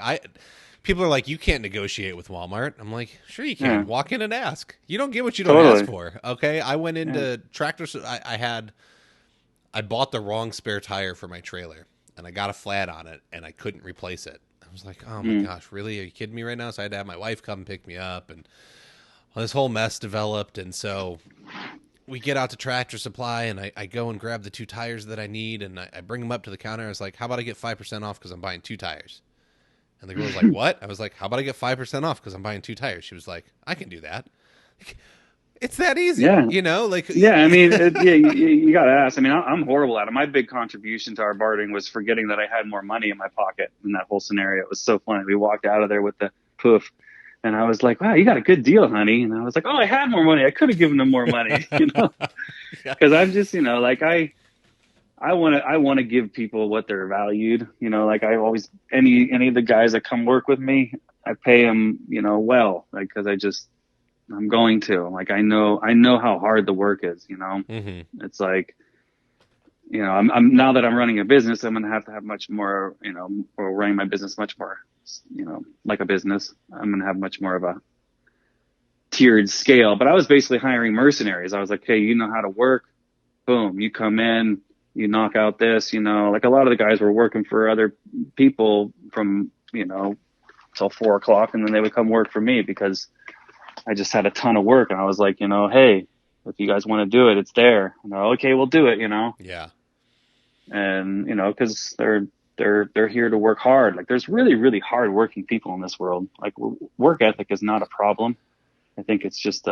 people are like, you can't negotiate with Walmart. I'm like, sure you can. Yeah. Walk in and ask. You don't get what you don't ask for. Okay. I went into tractors. I bought the wrong spare tire for my trailer and I got a flat on it and I couldn't replace it. I was like, oh my gosh, really? Are you kidding me right now? So I had to have my wife come pick me up and this whole mess developed. And so we get out to Tractor Supply and I go and grab the 2 tires that I need and I bring them up to the counter. I was like, how about I get 5% off because I'm buying 2 tires? And the girl was like, what? I was like, how about I get 5% off because I'm buying 2 tires? She was like, I can do that. It's that easy, Yeah. Yeah, I mean, you got to ask. I mean, I'm horrible at it. My big contribution to our bartering was forgetting that I had more money in my pocket in that whole snenario. It was so funny. We walked out of there with the poof. And I was like, wow, you got a good deal, honey. And I was like, oh, I had more money. I could have given them more money, because I'm just, I want to give people what they're valued. Like I always, any of the guys that come work with me, I pay them, well, like, cause I'm going to, like, I know how hard the work is, It's like, I'm now that I'm running a business, I'm going to have much more, or running my business much more, like a business. I'm going to have much more of a tiered scale, but I was basically hiring mercenaries. I was like, hey, you know how to work. Boom. You come in, you knock out this, like a lot of the guys were working for other people from, till 4 o'clock. And then they would come work for me because I just had a ton of work. And I was like, hey, if you guys want to do it, it's there. Okay, we'll do it, Yeah. And, cause they're here to work hard. Like there's really, really hard working people in this world. Like work ethic is not a problem. I think it's just,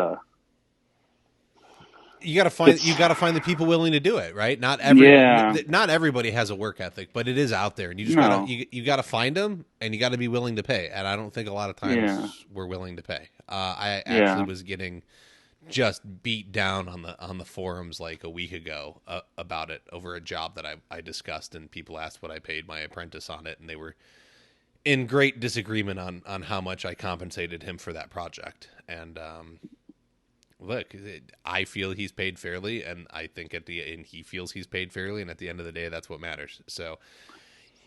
you got to find the people willing to do it, right? Not everybody has a work ethic, but it is out there, and you just you got to find them, and you got to be willing to pay. And I don't think a lot of times we're willing to pay. I actually was getting just beat down on the forums like a week ago about it over a job that I discussed, and people asked what I paid my apprentice on it, and they were in great disagreement on how much I compensated him for that project. And look, I feel he's paid fairly, and I think he feels he's paid fairly, and at the end of the day, that's what matters. So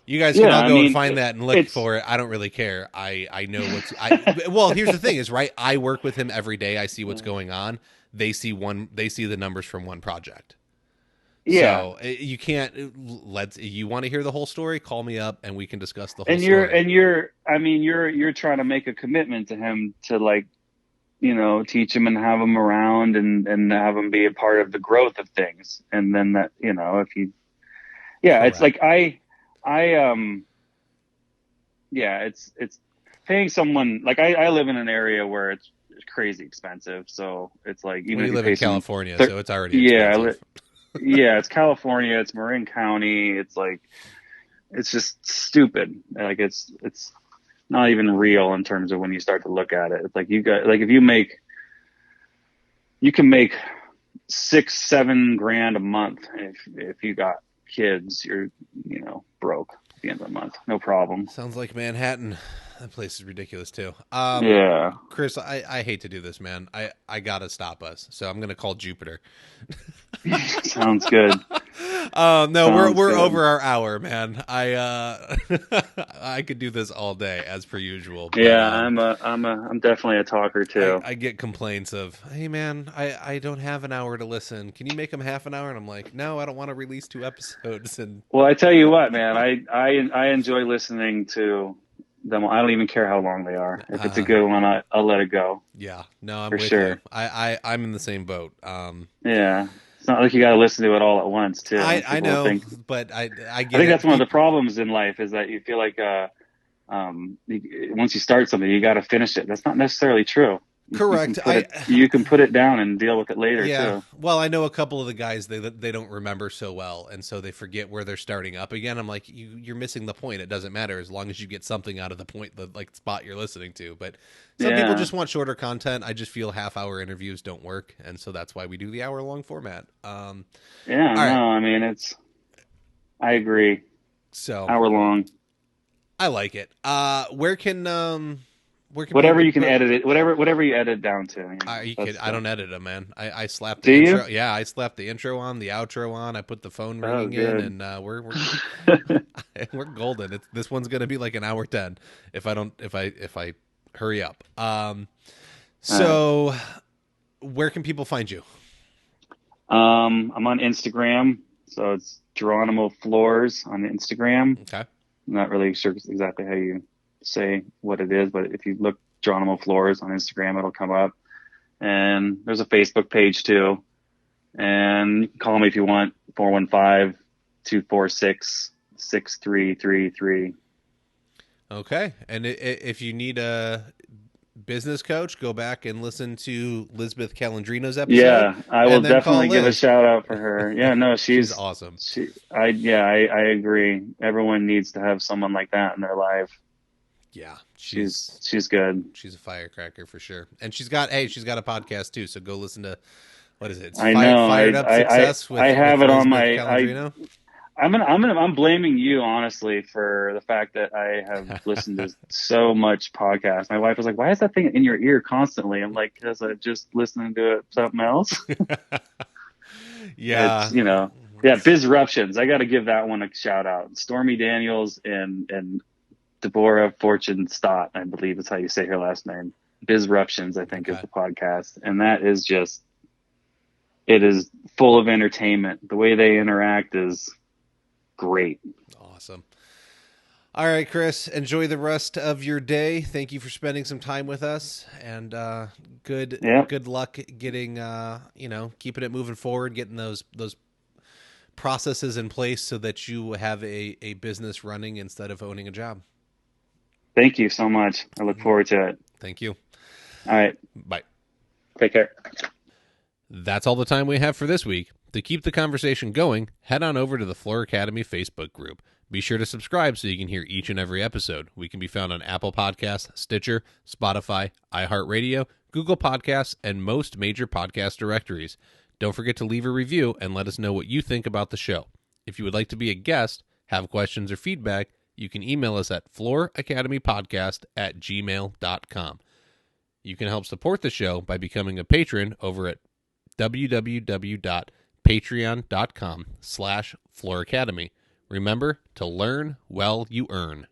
you guys can all go and find that and look for it. I don't really care. I know well, here's the thing is, right, I work with him every day. I see what's going on. They see the numbers from one project. Yeah. So you can't you want to hear the whole story? Call me up and we can discuss the whole story. And you're trying to make a commitment to him to, like, teach him and have him around and have him be a part of the growth of things. And then that, if you, Correct. It's like it's paying someone, like I live in an area where it's crazy expensive. So it's like, even if you live in California, so it's already expensive. It's California, it's Marin County. It's like, it's just stupid. Like it's not even real in terms of when you start to look at it. It's like if you can make $6-7 grand a month. If you got kids, you're, broke at the end of the month. No problem. Sounds like Manhattan. That place is ridiculous too. Chris, I hate to do this, man. I gotta stop us. So I'm going to call Jupiter. Sounds good. No, we're over our hour, man. I could do this all day as per usual. But, I'm definitely a talker too. I get complaints of, hey man, I don't have an hour to listen. Can you make them half an hour? And I'm like, no, I don't want to release 2 episodes. And well, I tell you what, man, I enjoy listening to them. I don't even care how long they are. If it's a good one, I'll let it go. Yeah, no, I'm with you. I'm in the same boat. Yeah. It's not like you got to listen to it all at once, too. I know, but I get. I think that's one of the problems in life is that you feel like once you start something, you got to finish it. That's not necessarily true. Correct. You can put it down and deal with it later too. Well, I know a couple of the guys, they don't remember so well, and so they forget where they're starting up again. I'm like, you're missing the point. It doesn't matter as long as you get something out of the point, the like spot you're listening to. But some people just want shorter content. I just feel half-hour interviews don't work, and so that's why we do the hour-long format. I mean, I agree. So hour long. I like it. Where can whatever you can edit it, whatever you edit down to. I don't edit them, man. I slap the Do intro. you? Yeah, I slap the intro on, the outro on. I put the phone ringing in, and we're we're golden. This one's gonna be like an hour 10 if I hurry up. So where can people find you? I'm on Instagram, so it's Geronimo Floors on Instagram. Okay. I'm not really sure exactly how you say what it is, but if you look Geronimo Floors on Instagram, it'll come up. And there's a Facebook page too. And you can call me if you want, 415-246-6333. Okay. And if you need a business coach, go back and listen to Lisbeth Calandrino's episode. Yeah, I will definitely give a shout out for her. Yeah, no, she's awesome. I agree. Everyone needs to have someone like that in their life. Yeah, she's good. She's a firecracker for sure. And she's got a podcast too. So go listen to, what is it? It's I know. Fired Up Success. I have it on my. Calandrino. I'm blaming you honestly for the fact that I have listened to so much podcast. My wife was like, "Why is that thing in your ear constantly?" I'm like, "Because I'm just listening to it, something else." Yeah, it's, Bizruptions. I got to give that one a shout out. Stormy Daniels and Deborah Fortune Stott, I believe is how you say her last name. Bizruptions, I think, is the podcast, and that is just. It is full of entertainment. The way they interact is great. Awesome. All right, Chris, enjoy the rest of your day. Thank you for spending some time with us, and good luck getting keeping it moving forward, getting those processes in place so that you have a business running instead of owning a job. Thank you so much. I look forward to it. Thank you. All right. Bye. Take care. That's all the time we have for this week. To keep the conversation going, head on over to the Floor Academy Facebook group. Be sure to subscribe so you can hear each and every episode. We can be found on Apple Podcasts, Stitcher, Spotify, iHeartRadio, Google Podcasts, and most major podcast directories. Don't forget to leave a review and let us know what you think about the show. If you would like to be a guest, have questions or feedback, you can email us at flooracademypodcast@gmail.com. You can help support the show by becoming a patron over at www.patreon.com/flooracademy. Remember to learn while you earn.